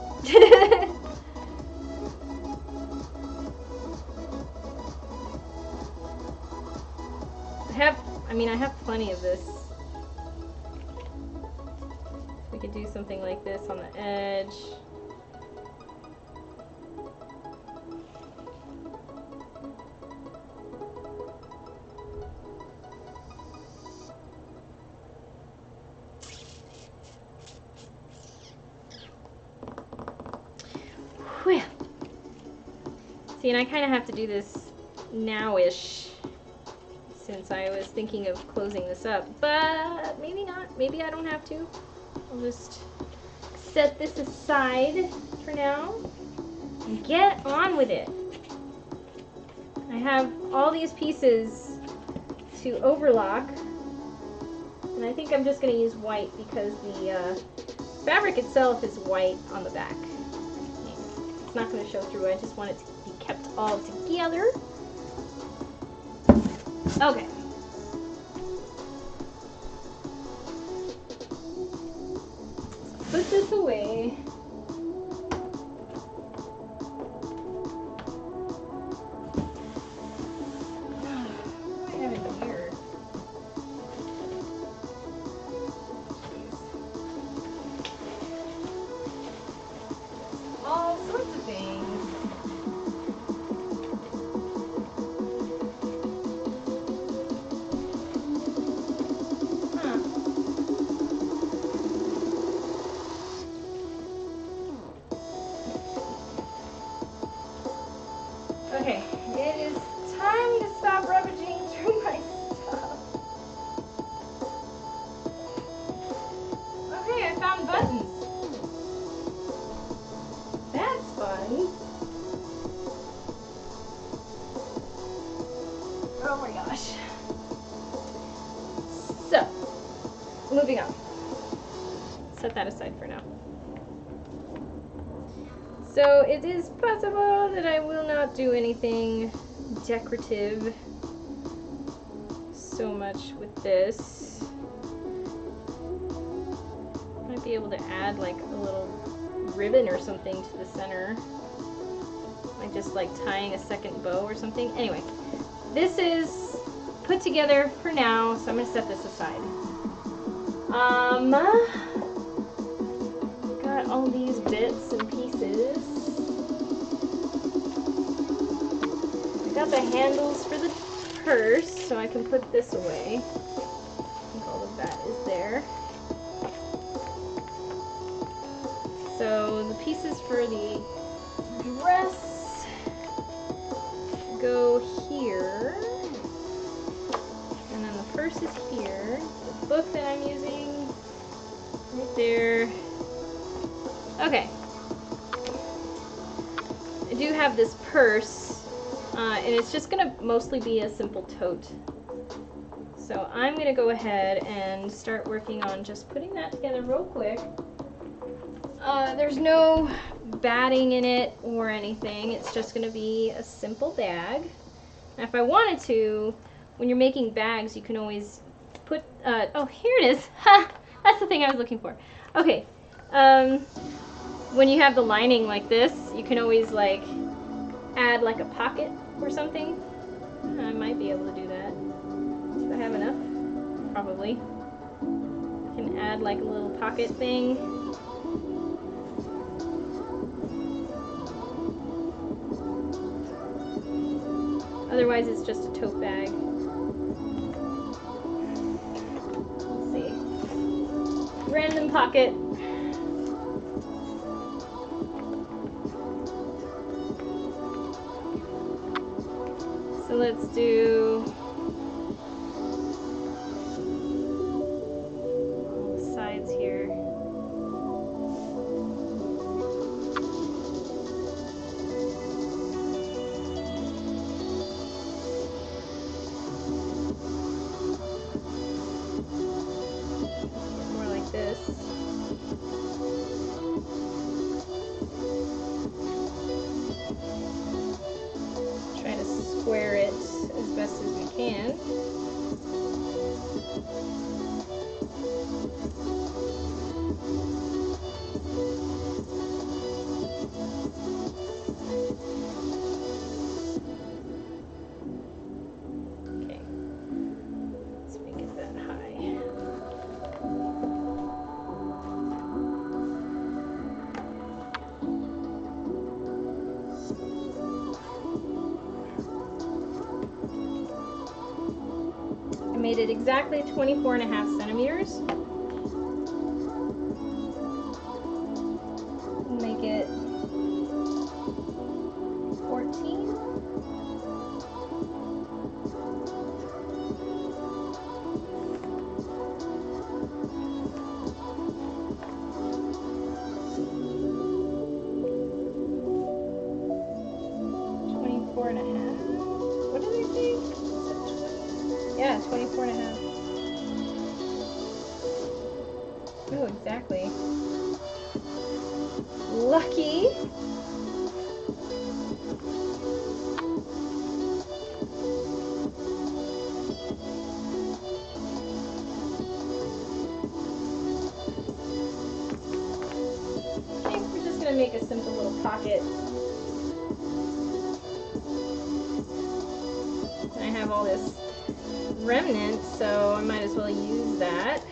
I have plenty of this. We could do something like this on the edge. Whew. See, and I kind of have to do this now-ish, since I was thinking of closing this up, but maybe not. Maybe I don't have to. I'll just set this aside for now and get on with it. I have all these pieces to overlock, and I think I'm just going to use white because the fabric itself is white on the back. It's not going to show through. I just want it to be kept all together. Okay. Put this away. What do I have in here? All sorts of things. Okay, it is time to stop rummaging through my stuff. Okay, I found buttons. That's fun. Oh my gosh. So, moving on. Set that aside for now. So it is possible that I will not do anything decorative so much with this. Might be able to add like a little ribbon or something to the center. like just like tying a second bow or something. Anyway, this is put together for now, so I'm gonna set this aside. Got all these bits and pieces. I got the handles for the purse, so I can put this away. I think all of that is there. So the pieces for the dress go here. And then the purse is here. The book that I'm using, right there. Okay. I do have this purse, and it's just gonna mostly be a simple tote. So I'm gonna go ahead and start working on just putting that together real quick. There's no batting in it or anything. It's just gonna be a simple bag. Now if I wanted to, when you're making bags, you can always put, oh, here it is. Ha! That's the thing I was looking for. Okay. When you have the lining like this, you can always like add like a pocket or something. I might be able to do that. If I have enough, probably. I can add like a little pocket thing. Otherwise, it's just a tote bag. Let's see. Random pocket. So let's do all the sides here. More like this. Try to square it as best as we can. Okay, let's make it that high. I made it exactly 24.5 centimeters. Make it 14. What did I say? Yeah, 24.5. Oh, exactly. Lucky. Okay, we're just gonna make a simple little pocket. I have all this remnant, so I might as well use that.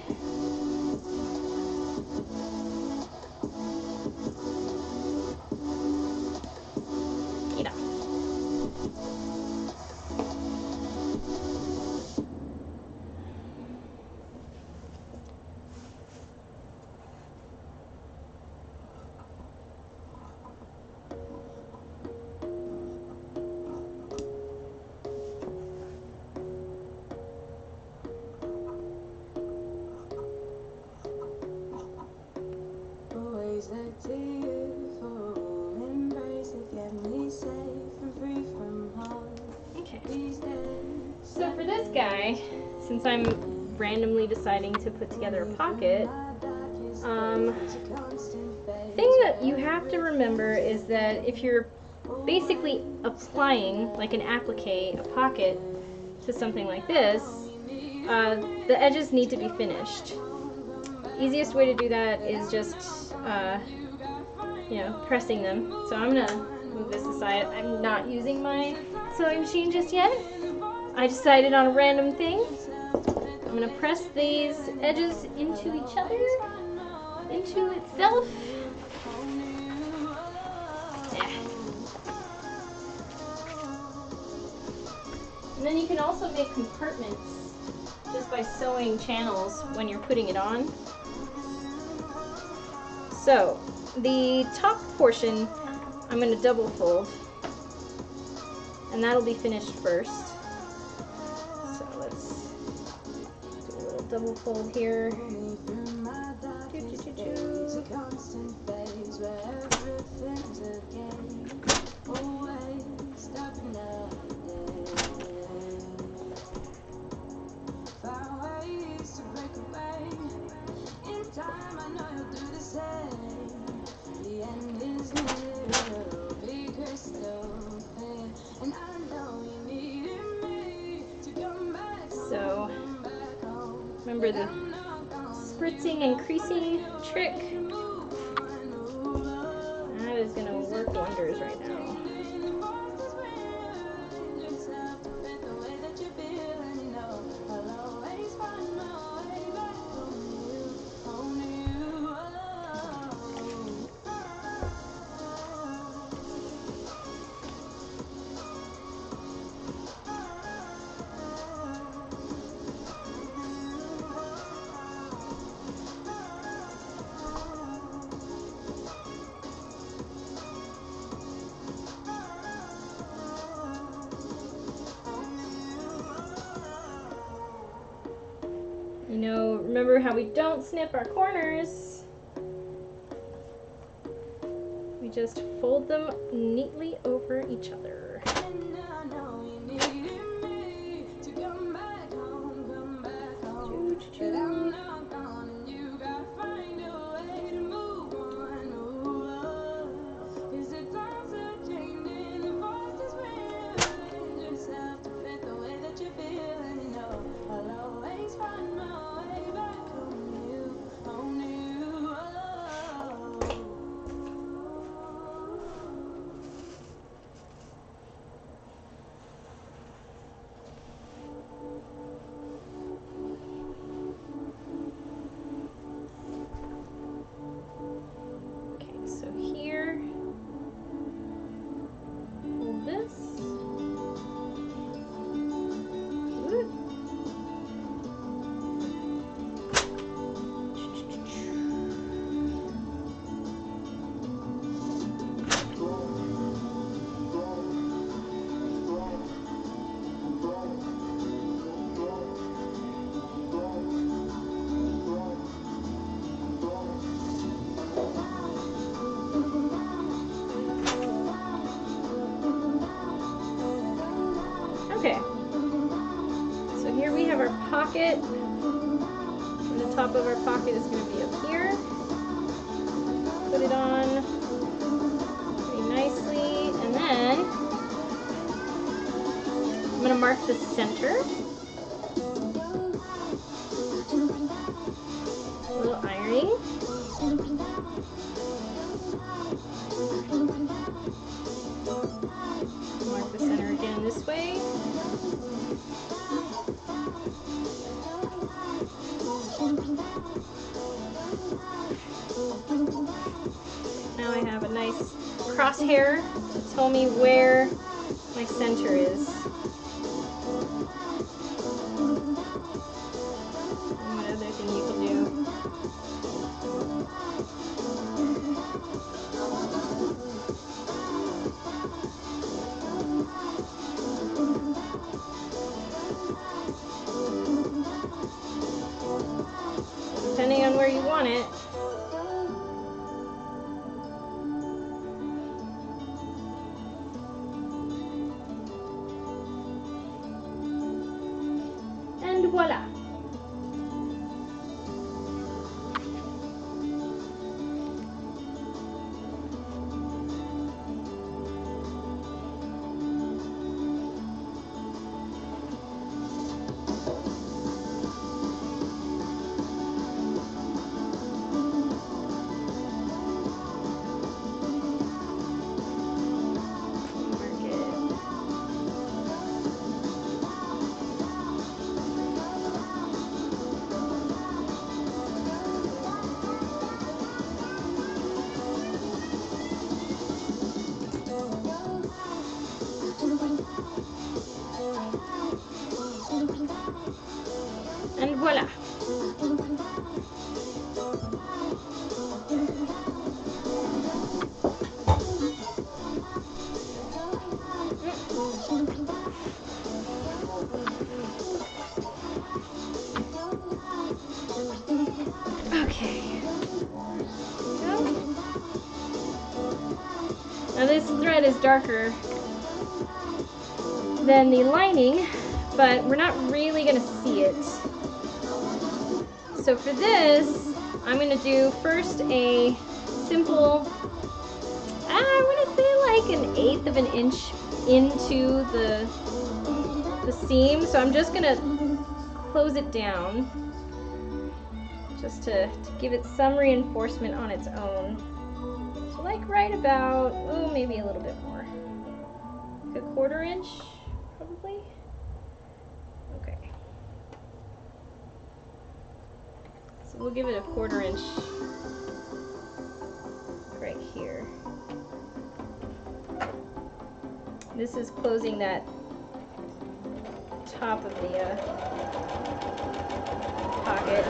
Okay. So for this guy, since I'm randomly deciding to put together a pocket, thing that you have to remember is that if you're basically applying like an applique, a pocket, to something like this, the edges need to be finished. Easiest way to do that is just, you know, pressing them. So I'm gonna move this aside. I'm not using my sewing machine just yet. I decided on a random thing. I'm gonna press these edges into each other, into itself. Yeah. And then you can also make compartments just by sewing channels when you're putting it on. So the top portion I'm going to double fold, and that'll be finished first. So let's do a little double fold here. So remember the spritzing and creasing trick? That is going to work wonders right now. You know, remember how we don't snip our corners. We just fold them neatly over each other. Okay, so here we have our pocket, and the top of our pocket is going to be up here. Put it on pretty nicely, and then I'm going to mark the center. A little ironing. Mark the center again this way. Now I have a nice crosshair to tell me where my center is. And what other thing you can do? Depending on where you want it. And voila. Voila. Okay. Now this thread is darker than the lining, but we're not really gonna see it. So for this, I'm gonna do first a simple, I wanna say like 1/8 of an inch into the seam. So I'm just gonna close it down just to give it some reinforcement on its own. So like right about, oh, maybe a little bit more. Like 1/4 inch, probably. Okay. So we'll give it a 1/4 inch right here. This is closing that top of the pocket.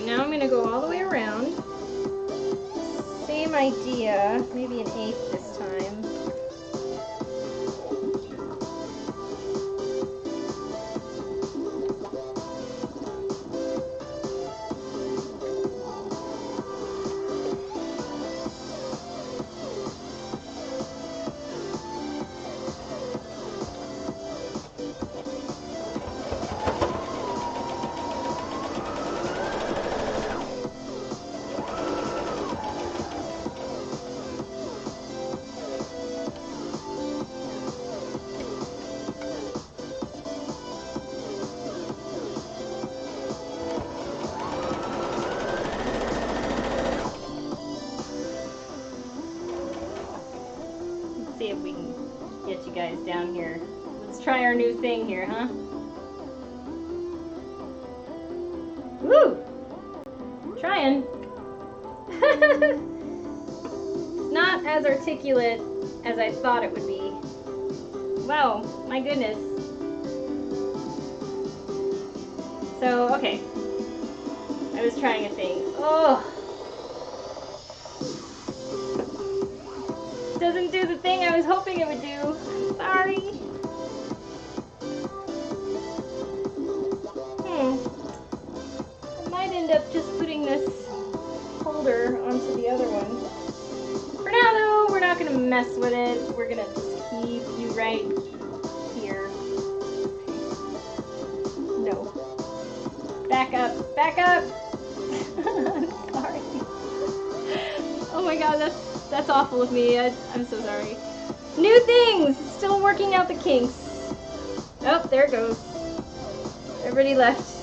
Now I'm going to go all the way around. Same idea, maybe 1/8 this time. See if we can get you guys down here. Let's try our new thing here, huh? Woo! Trying. It's not as articulate as I thought it would be. Wow, my goodness. So, okay. I was trying a thing. Oh! Doesn't do the thing I was hoping it would do. I'm sorry. I might end up just putting this holder onto the other one. For now though, we're not gonna mess with it. We're gonna just keep you right here. No. Back up, back up! I'm sorry. Oh my god, that's awful of me. I'm so sorry. New things! Still working out the kinks. Oh, there it goes. Everybody left.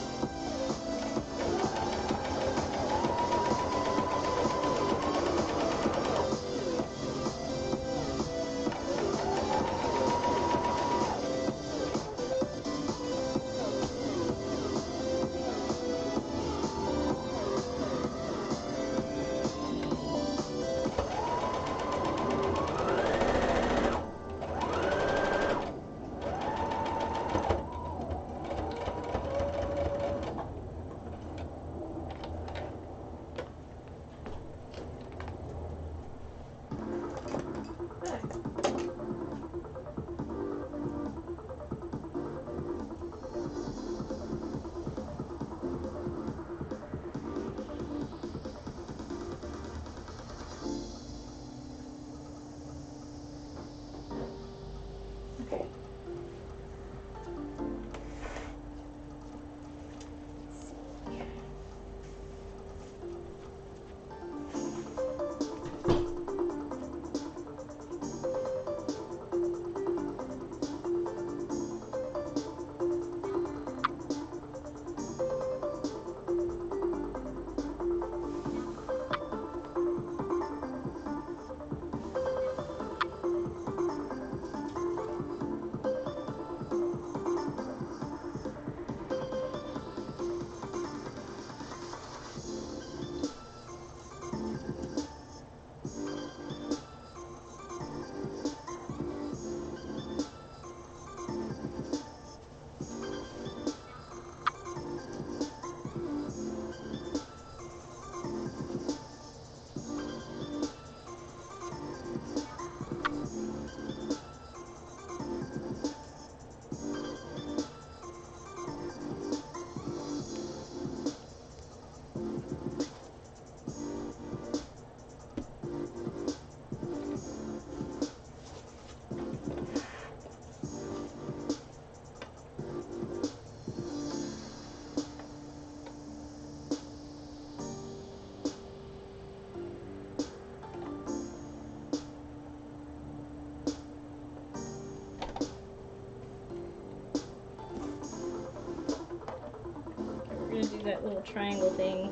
gonna do that little triangle thing.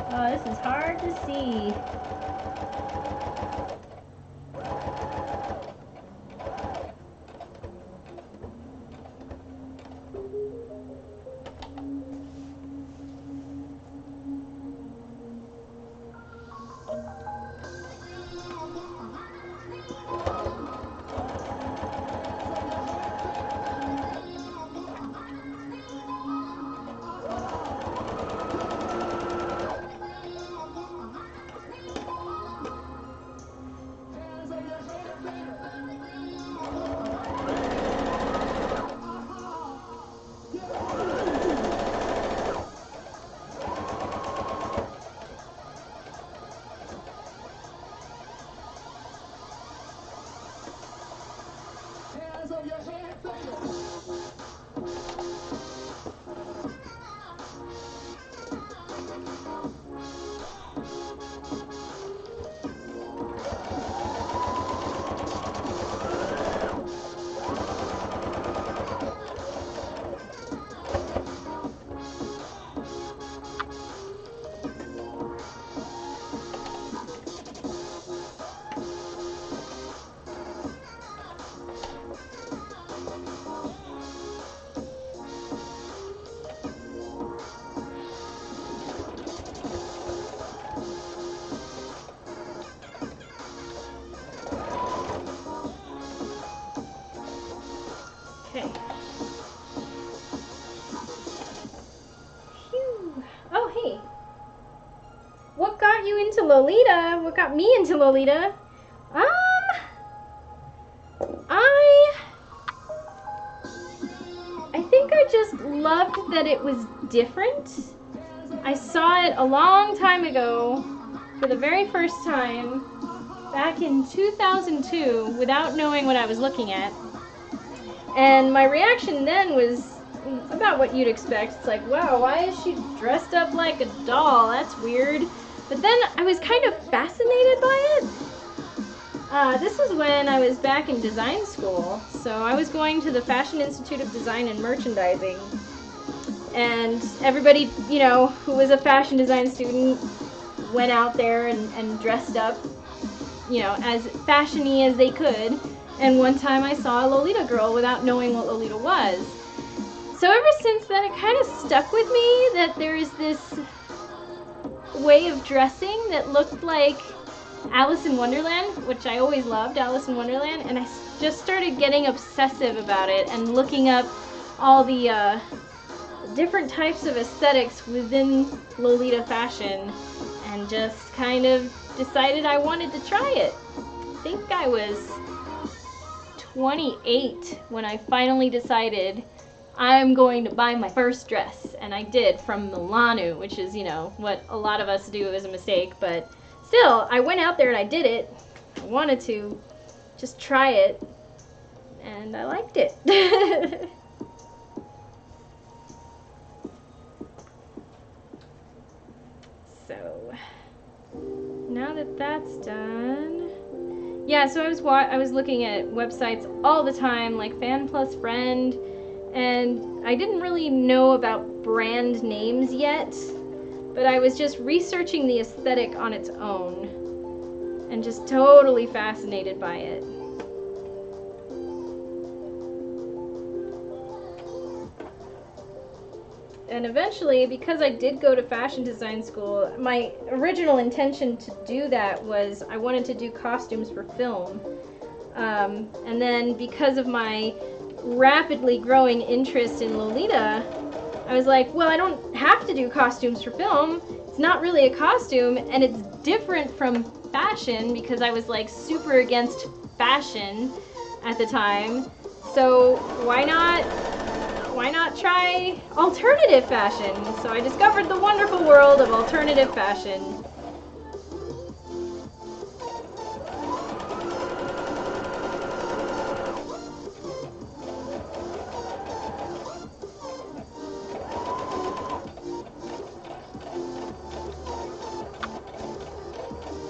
Oh, this is hard to see. Okay. Phew. Oh, hey. What got you into Lolita? What got me into Lolita? I think I just loved that it was different. I saw it a long time ago for the very first time back in 2002 without knowing what I was looking at. And my reaction then was about what you'd expect. It's like, wow, why is she dressed up like a doll? That's weird. But then I was kind of fascinated by it. This was when I was back in design school. So I was going to the Fashion Institute of Design and Merchandising. And everybody, you know, who was a fashion design student went out there and dressed up, you know, as fashion-y as they could. And one time I saw a Lolita girl without knowing what Lolita was. So ever since then, it kind of stuck with me that there is this way of dressing that looked like Alice in Wonderland, which I always loved, Alice in Wonderland, and I just started getting obsessive about it and looking up all the different types of aesthetics within Lolita fashion and just kind of decided I wanted to try it. I think I was 28 when I finally decided I'm going to buy my first dress, and I did, from Milano, which is, you know, what a lot of us do as a mistake, but still, I went out there and I did it. I wanted to just try it, and I liked it. So, now that that's done, yeah, so I was looking at websites all the time, like Fan Plus Friend, and I didn't really know about brand names yet, but I was just researching the aesthetic on its own and just totally fascinated by it. And eventually, because I did go to fashion design school, my original intention to do that was I wanted to do costumes for film. And then because of my rapidly growing interest in Lolita, I was like, well, I don't have to do costumes for film. It's not really a costume, and it's different from fashion because I was like super against fashion at the time. So why not try alternative fashion? So I discovered the wonderful world of alternative fashion.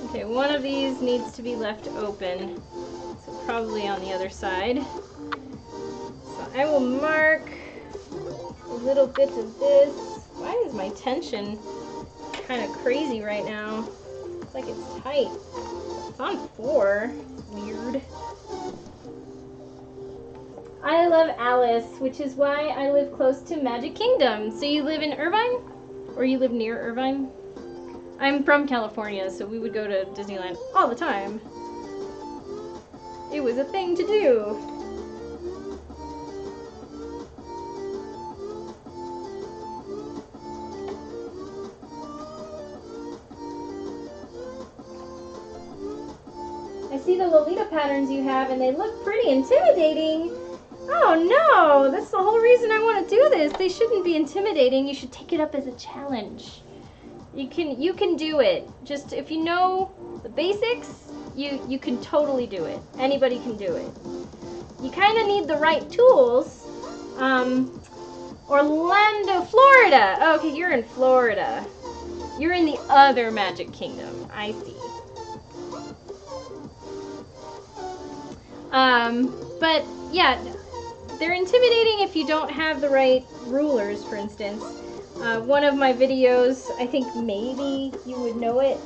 Okay, one of these needs to be left open, so probably on the other side. So I will mark a little bit of this. Why is my tension kind of crazy right now? It's like it's tight. It's on 4. Weird. I love Alice, which is why I live close to Magic Kingdom. So you live in Irvine? Or you live near Irvine? I'm from California, so we would go to Disneyland all the time. It was a thing to do. I see the Lolita patterns you have, and they look pretty intimidating. Oh no, that's the whole reason I want to do this. They shouldn't be intimidating. You should take it up as a challenge. You can do it. Just if you know the basics, you can totally do it. Anybody can do it. You kind of need the right tools. Orlando, Florida. Oh, okay, you're in Florida. You're in the other Magic Kingdom. I see. But yeah, they're intimidating if you don't have the right rulers, for instance. One of my videos, I think maybe you would know it,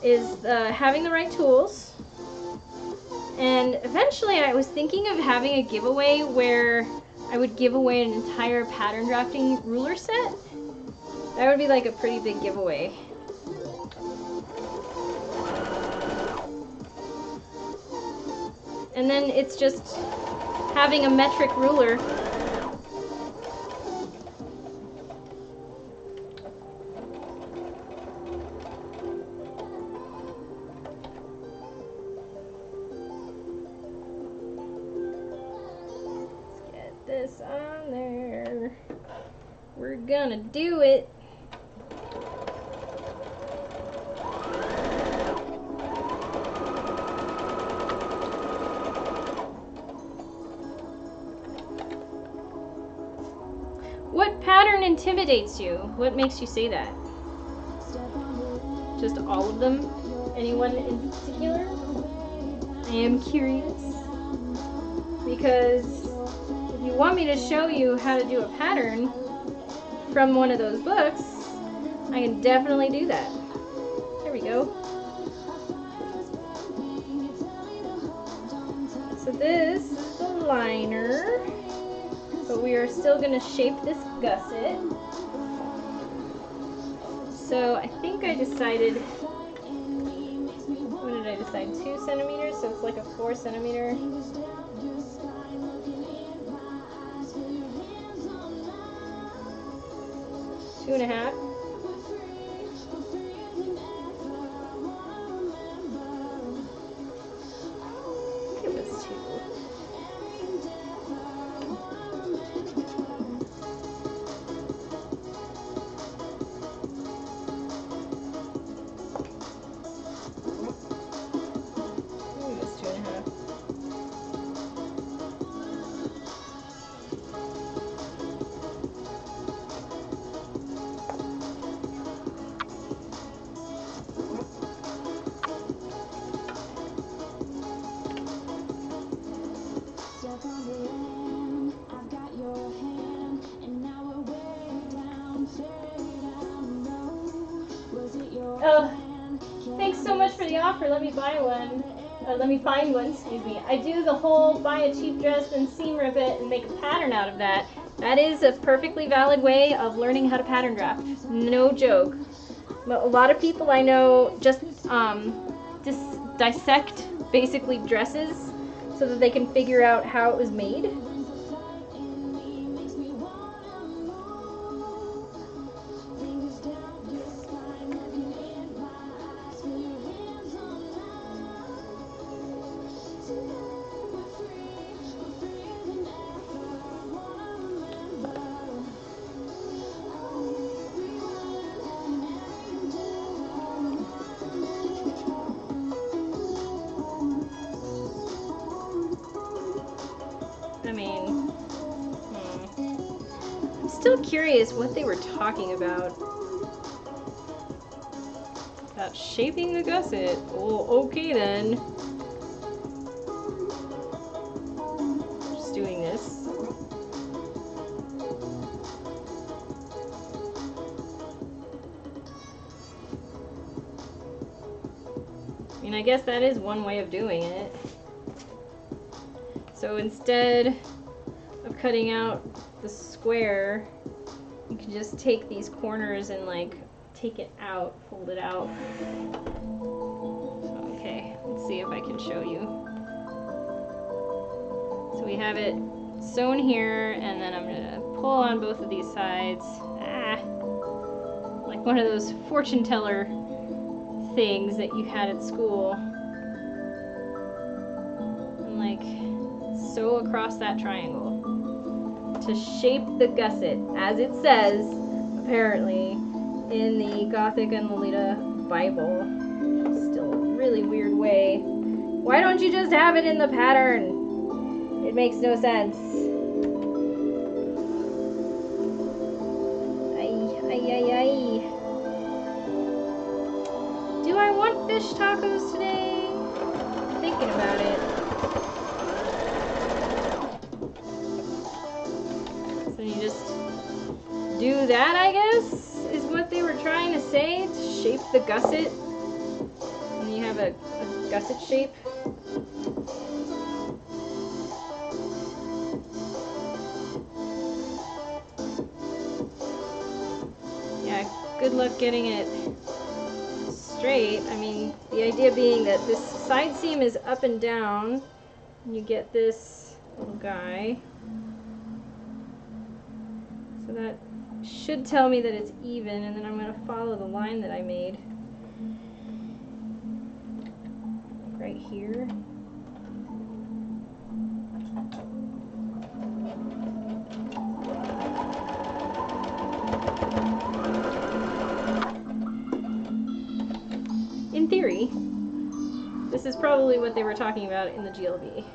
is having the right tools. And eventually I was thinking of having a giveaway where I would give away an entire pattern drafting ruler set. That would be like a pretty big giveaway. And then it's just having a metric ruler. Let's get this on there. We're gonna do it. What pattern intimidates you? What makes you say that? Just all of them? Anyone in particular? I am curious. Because if you want me to show you how to do a pattern from one of those books, I can definitely do that. There we go. So this is the liner. But we are still going to shape this gusset. So I think I decided, what did I decide? 2 centimeters, so it's like a 4 centimeter. 2.5. It was 2. Oh, thanks so much for the offer. Let me buy one. Let me find one, excuse me. I do the whole buy a cheap dress and seam rip it and make a pattern out of that. That is a perfectly valid way of learning how to pattern draft. No joke. But a lot of people I know just dissect basically dresses so that they can figure out how it was made. I mean, I'm still curious what they were talking about. About shaping the gusset. Oh, okay then. Just doing this. I mean, I guess that is one way of doing it. So instead of cutting out the square, you can just take these corners and like take it out, fold it out. Okay, let's see if I can show you. So we have it sewn here, and then I'm gonna pull on both of these sides. Like one of those fortune teller things that you had at school. And like sew across that triangle to shape the gusset, as it says, apparently, in the Gothic and Lolita Bible. Still a really weird way. Why don't you just have it in the pattern? It makes no sense. Ay. Do I want fish tacos today? I'm thinking about it. So you just do that, I guess, is what they were trying to say, to shape the gusset. And you have a gusset shape. Yeah, good luck getting it straight. I mean, the idea being that this side seam is up and down, and you get this little guy. So that should tell me that it's even, and then I'm going to follow the line that I made right here. In theory, this is probably what they were talking about in the GLB.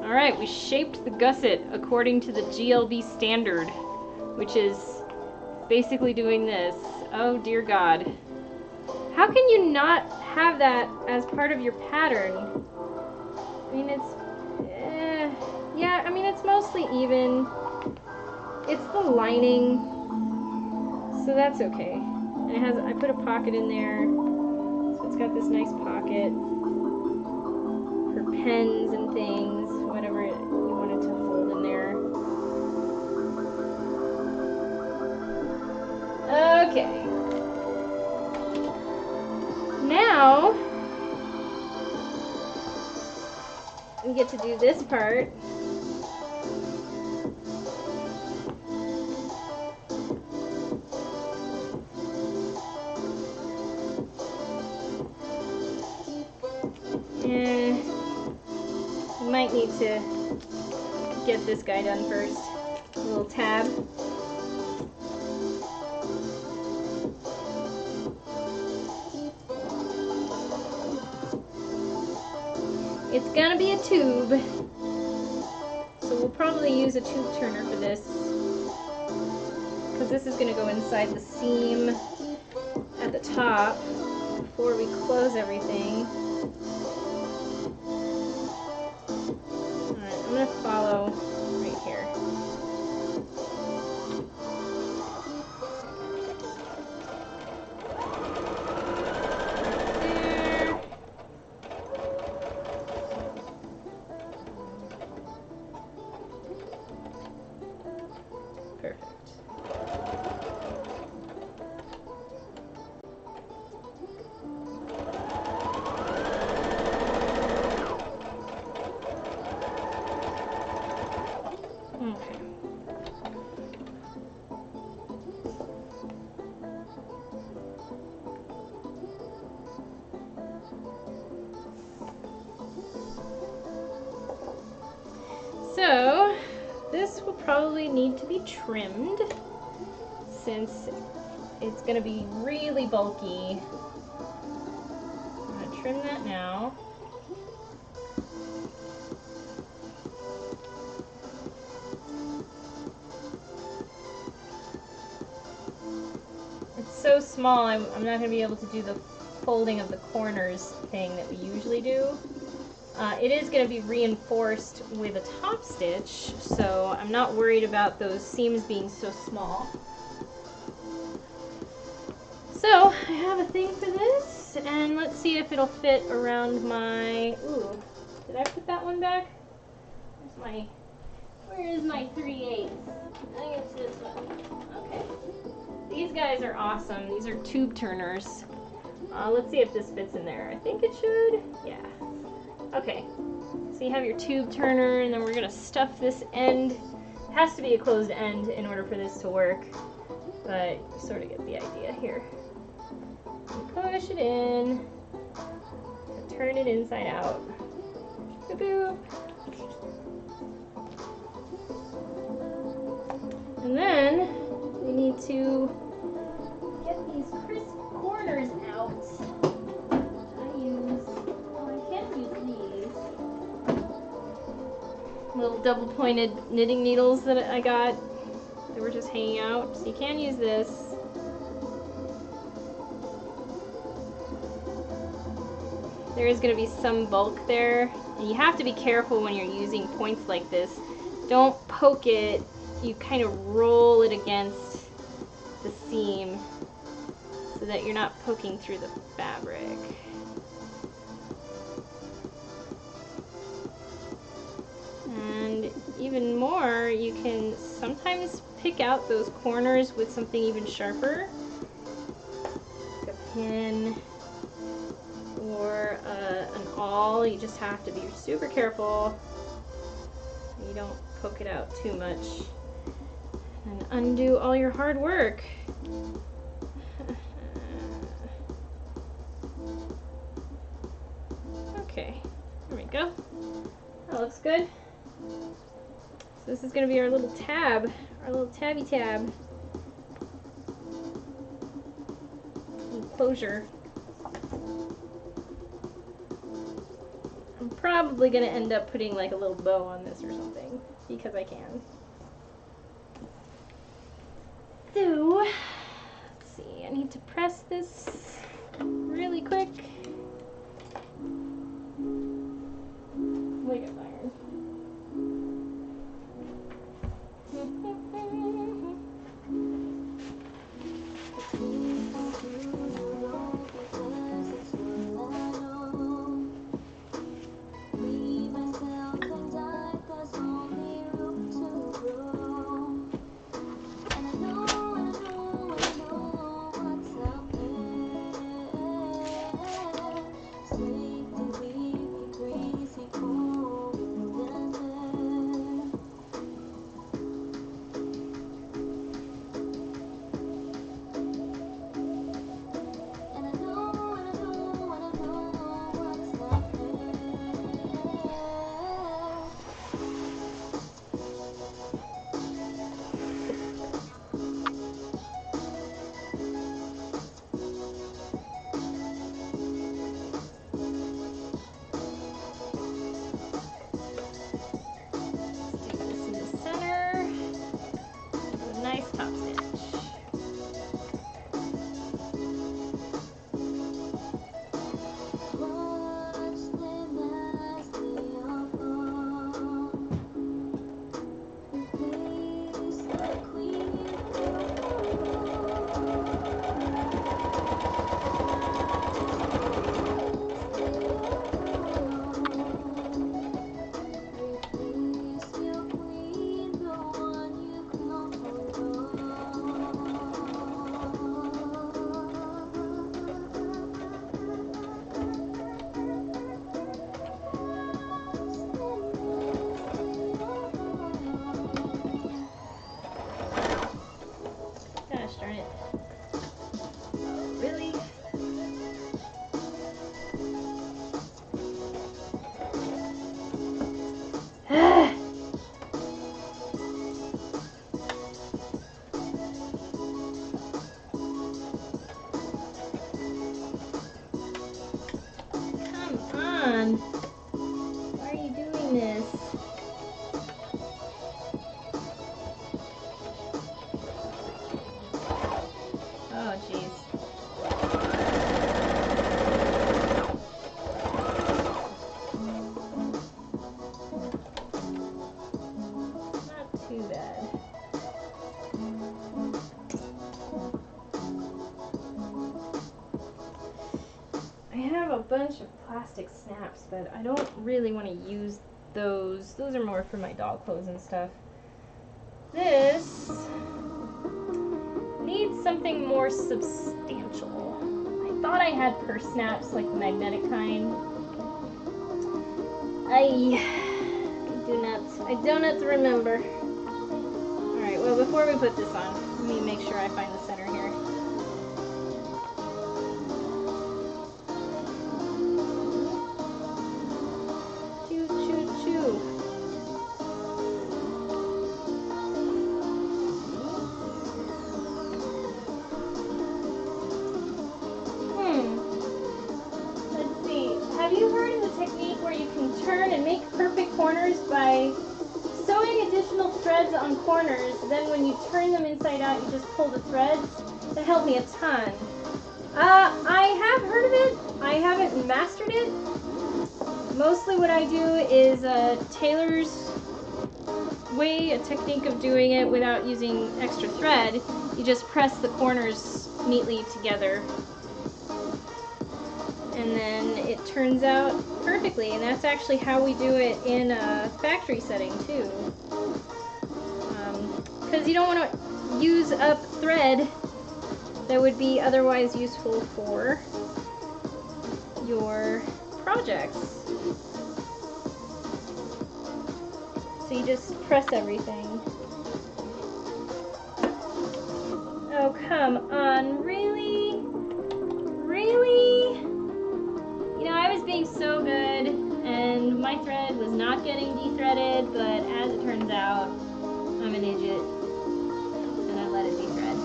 Alright, we shaped the gusset according to the GLB standard, which is basically doing this. Oh dear God. How can you not have that as part of your pattern? I mean, it's... yeah, I mean, it's mostly even. It's the lining, so that's okay. And it has, I put a pocket in there, so it's got this nice pocket for pens and things, whatever you wanted to hold in there. Okay. Now, we get to do this part. Might need to get this guy done first. A little tab. It's gonna be a tube, so we'll probably use a tube turner for this, because this is gonna go inside the seam at the top before we close everything. Alright, I'm gonna follow right here. So this will probably need to be trimmed since it's going to be really bulky. I'm going to trim that now. It's so small, I'm not going to be able to do the folding of the corners thing that we usually do. It is going to be reinforced with a top stitch, so I'm not worried about those seams being so small. So I have a thing for this, and let's see if it'll fit around my, ooh, did I put that one back? Where is my 3/8? I think it's this one. Okay. These guys are awesome. These are tube turners. Let's see if this fits in there. I think it should. Yeah. Okay. So you have your tube turner, and then we're going to stuff this end. It has to be a closed end in order for this to work, but you sort of get the idea here. You push it in, and turn it inside out. Boop, boop. And then we need to get these crisp corners out. I can't use these little double-pointed knitting needles that I got. They were just hanging out, so you can use this. There is going to be some bulk there, and you have to be careful when you're using points like this. Don't poke it, you kind of roll it against the seam so that you're not poking through the fabric. And even more, you can sometimes pick out those corners with something even sharper, like a pin or an awl. You just have to be super careful so you don't poke it out too much and undo all your hard work. Okay, there we go. That looks good. So this is going to be our little tab, our little tabby tab. Enclosure. I'm probably going to end up putting like a little bow on this or something, because I can. So, let's see, I need to press this really quick. Wake up iron. bunch of plastic snaps, but I don't really want to use those. Those are more for my dog clothes and stuff. This needs something more substantial. I thought I had purse snaps, like the magnetic kind. I do not remember. Alright, well before we put this on, let me make sure I find the center here. Choo, choo, choo. Let's see. Have you heard of the technique where you can turn and make perfect corners by sewing additional threads on corners? Then when you turn them inside out, you just pull the threads? That helped me a ton. I have heard of it. I haven't mastered it. Mostly what I do is a tailor's way, a technique of doing it without using extra thread. You just press the corners neatly together. And then it turns out perfectly, and that's actually how we do it in a factory setting too. Because you don't want to use up thread that would be otherwise useful for your projects. So you just press everything. Oh, come on, really? Really? You know, I was being so good, and my thread was not getting de-threaded, but as it turns out, I'm an idiot, and I let it de-thread.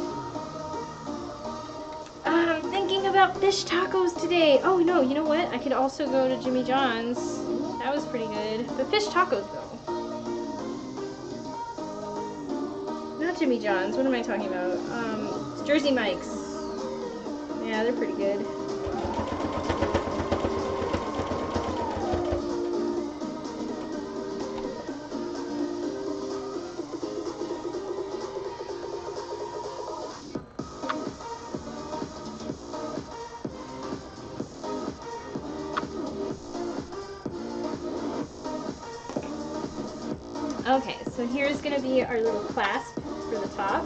I'm thinking about fish tacos today. Oh no, you know what? I could also go to Jimmy John's. That was pretty good. But fish tacos, though. Not Jimmy John's. What am I talking about? It's Jersey Mike's. Yeah, they're pretty good. Okay, so here's going to be our little clasp for the top.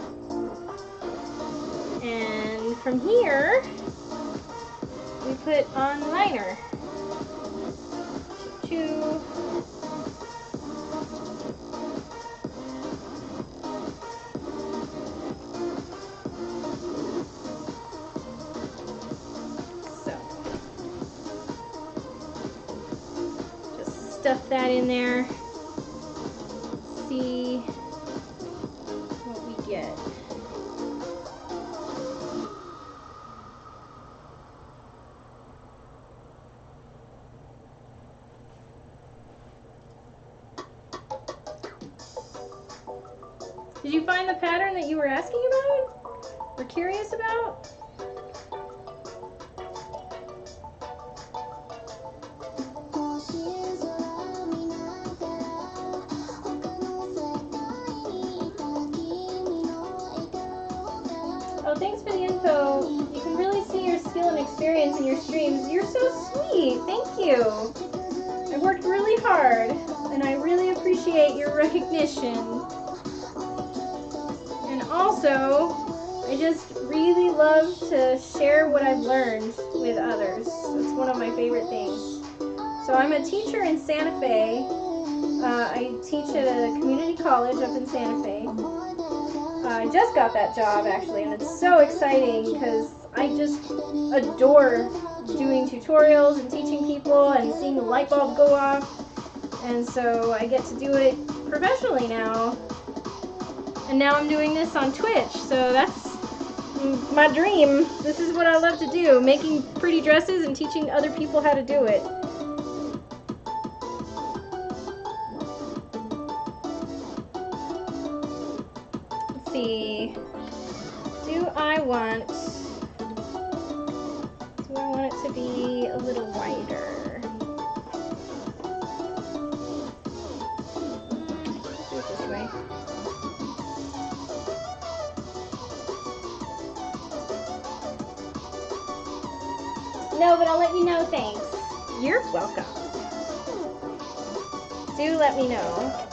And from here, we put on liner. Choo-choo. So, just stuff that in there. See what we get. Did you find the pattern that you were asking about or curious about? Oh, thanks for the info. You can really see your skill and experience in your streams. You're so sweet. Thank you. I worked really hard, and I really appreciate your recognition. And also, I just really love to share what I've learned with others. It's one of my favorite things. So I'm a teacher in Santa Fe. I teach at a community college up in Santa Fe. I just got that job actually, and it's so exciting because I just adore doing tutorials and teaching people and seeing the light bulb go off. And so I get to do it professionally now. And now I'm doing this on Twitch, so that's my dream. This is what I love to do, making pretty dresses and teaching other people how to do it. Let's see. Do I want it to be a little wider? Do it this way. No, but I'll let you know, thanks. welcome. Do let me know.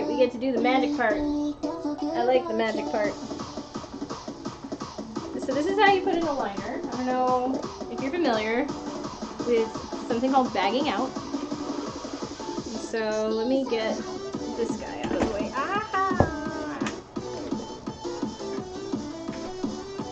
We get to do the magic part. I like the magic part. So this is how you put in a liner. I don't know if you're familiar with something called bagging out. So let me get this guy out of the way. Ah!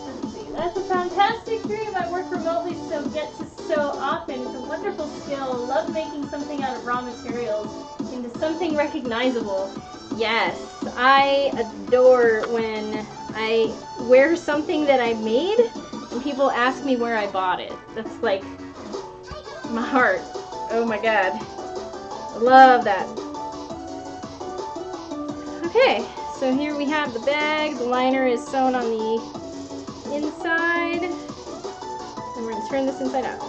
Let's see. That's a fantastic dream. I work remotely, so get to sew often. It's a wonderful skill. Love making something out of raw materials into something recognizable. Yes, I adore when I wear something that I made and people ask me where I bought it. That's like my heart. Oh my god. I love that. Okay, so here we have the bag. The liner is sewn on the inside. And we're going to turn this inside out.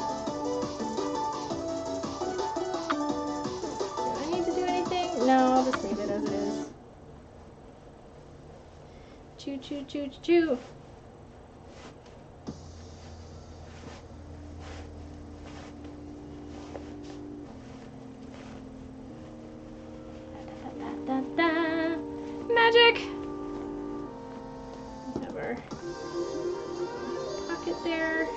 Do I need to do anything? No, I'll just leave it as it is. Choo, choo, choo, choo. Da, da, da, da. Magic! Have our pocket there.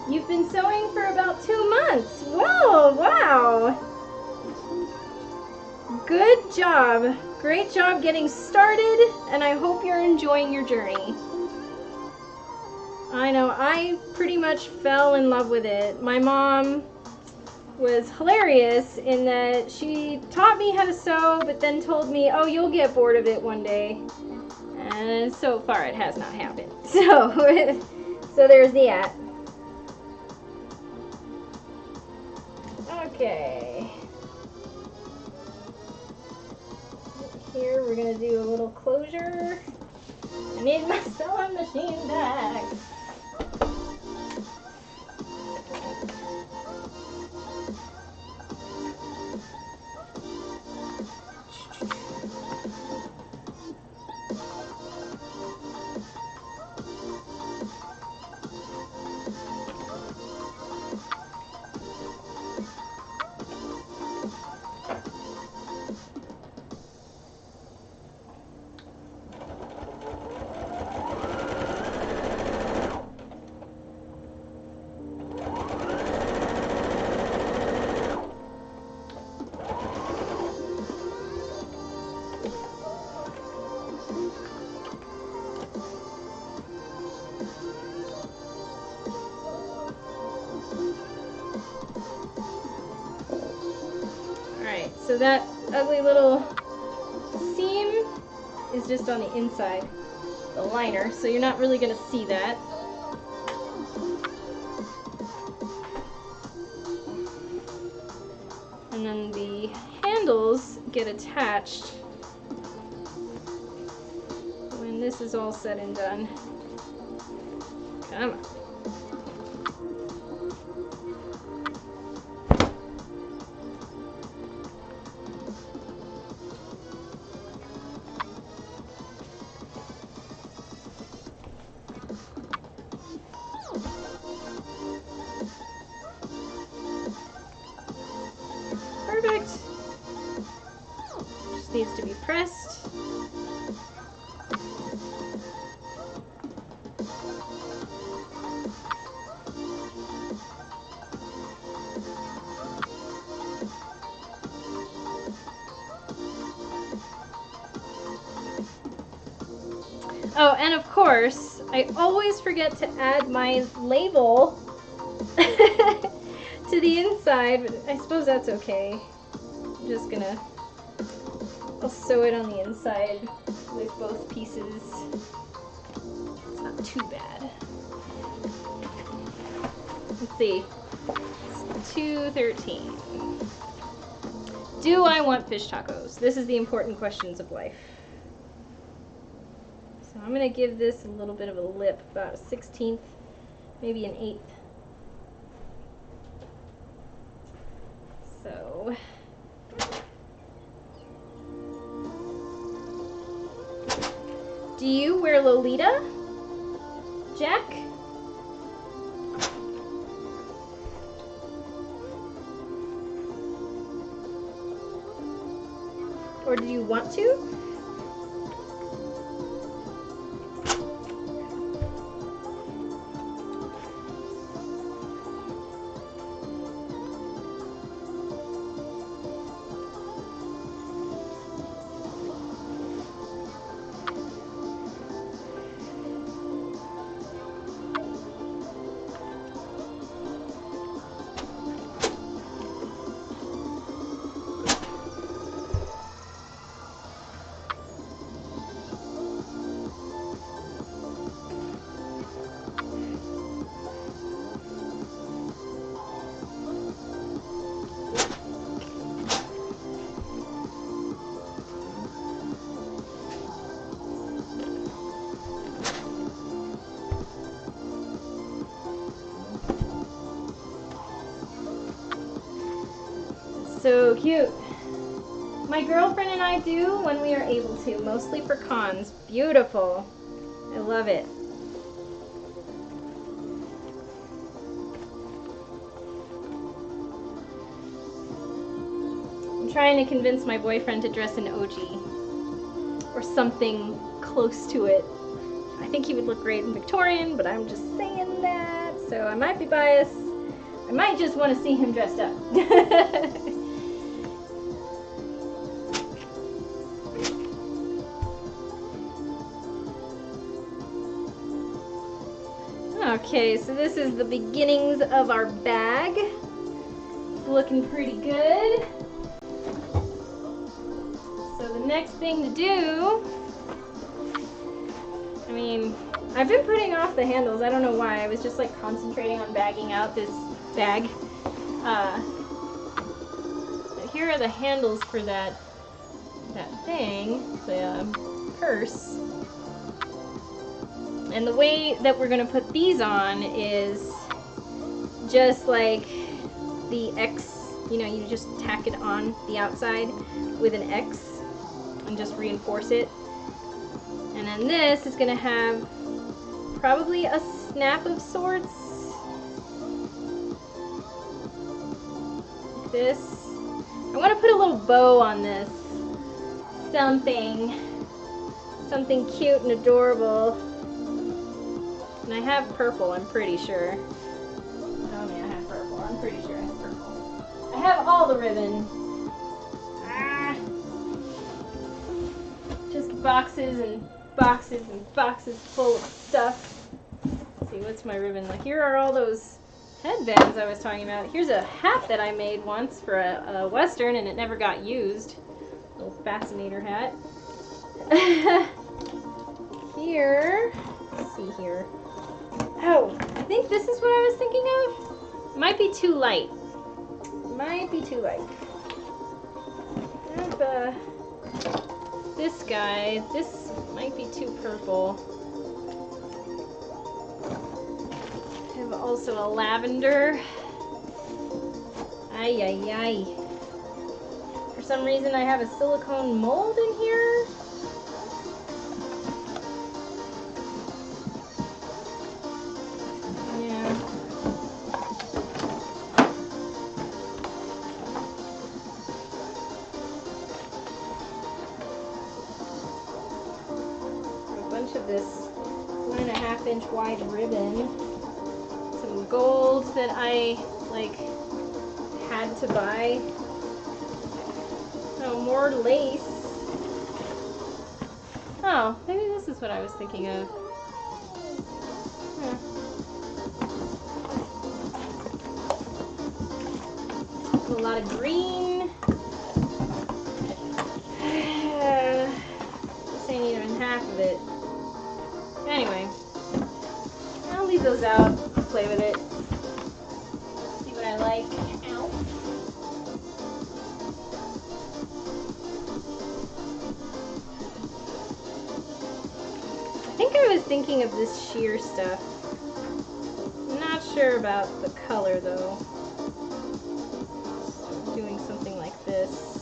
You've been sewing for about 2 months. Whoa, wow. Good job. Great job getting started, and I hope you're enjoying your journey. I know, I pretty much fell in love with it. My mom was hilarious in that she taught me how to sew, but then told me, oh, you'll get bored of it one day. And so far it has not happened. So there's that. Okay. Here we're gonna do a little closure. I need my sewing machine back. So that ugly little seam is just on the inside, the liner, so you're not really going to see that. And then the handles get attached when this is all said and done. Come on. Oh, and of course, I always forget to add my label to the inside, but I suppose that's okay. I'm just gonna, I'll sew it on the inside with both pieces. It's not too bad. Let's see. It's 2:13. Do I want fish tacos? This is the important questions of life. So I'm going to give this a little bit of a lip, about a 1/16, maybe an 1/8. So do you wear Lolita, Jack? Or do you want to? So cute. My girlfriend and I do when we are able to, mostly for cons. Beautiful. I love it. I'm trying to convince my boyfriend to dress in OG or something close to it. I think he would look great in Victorian, but I'm just saying that. So I might be biased. I might just want to see him dressed up. Okay, so this is the beginnings of our bag. It's looking pretty good. So the next thing to do, I mean, I've been putting off the handles. I don't know why. I was just like concentrating on bagging out this bag. But here are the handles for that thing, the purse. And the way that we're going to put these on is just like the X, you know, you just tack it on the outside with an X and just reinforce it. And then this is going to have probably a snap of sorts. Like this. I want to put a little bow on this. Something cute and adorable. And I have purple, I'm pretty sure. Oh man, I have purple. I'm pretty sure I have purple. I have all the ribbon. Ah. Just boxes and boxes and boxes full of stuff. Let's see, what's my ribbon? Like, here are all those headbands I was talking about. Here's a hat that I made once for a Western and it never got used. Little fascinator hat. Here, let's see here. Oh, I think this is what I was thinking of. Might be too light. Might be too light. I have this guy. This might be too purple. I have also a lavender. Ay, ay, ay. For some reason I have a silicone mold in here. Of this 1.5 inch wide ribbon, some gold that I like had to buy. Oh, more lace. Oh, maybe this is That's what I was thinking of. A lot of green. This ain't even half of it. Anyway, I'll leave those out, play with it, see what I like. Ow. I think I was thinking of this sheer stuff. I'm not sure about the color though. So doing something like this.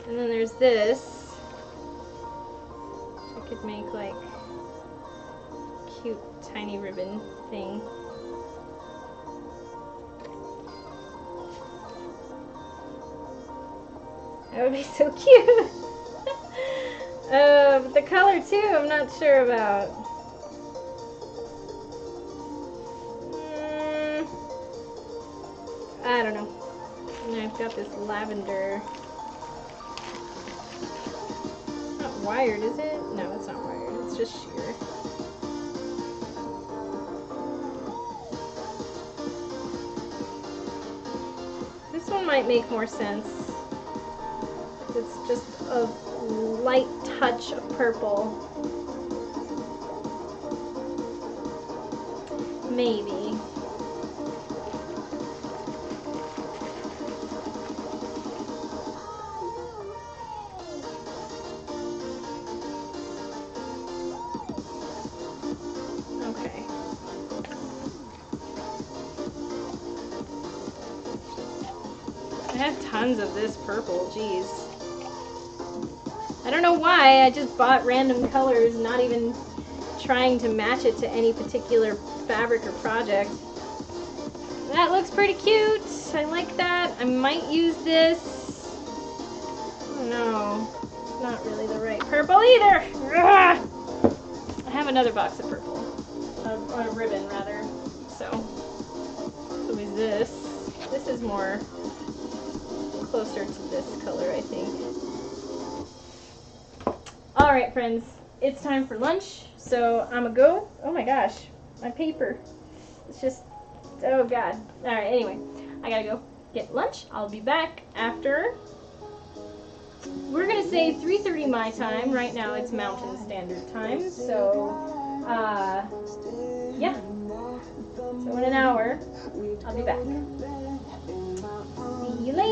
And then there's this. I could make like cute tiny ribbon thing. That would be so cute. But the color too, I'm not sure about. I don't know. And I've got this lavender. Not wired, is it? No, it's not wired. It's just sheer. This one might make more sense. It's just a light touch of purple. Maybe. Okay. I have tons of this purple, geez. I don't know why, I just bought random colors, not even trying to match it to any particular fabric or project. That looks pretty cute. I like that. I might use this. Oh no, it's not really the right purple either. Ugh! I have another box of purple, or a ribbon rather. So is this. This is more closer to this color, I think. Alright friends, it's time for lunch, so I'm gonna go. Oh my gosh, my paper. It's just, oh god. Alright, anyway, I gotta go get lunch. I'll be back after, we're gonna say 3:30 my time. Right now it's Mountain Standard Time, so, yeah. So in an hour, I'll be back. See you later.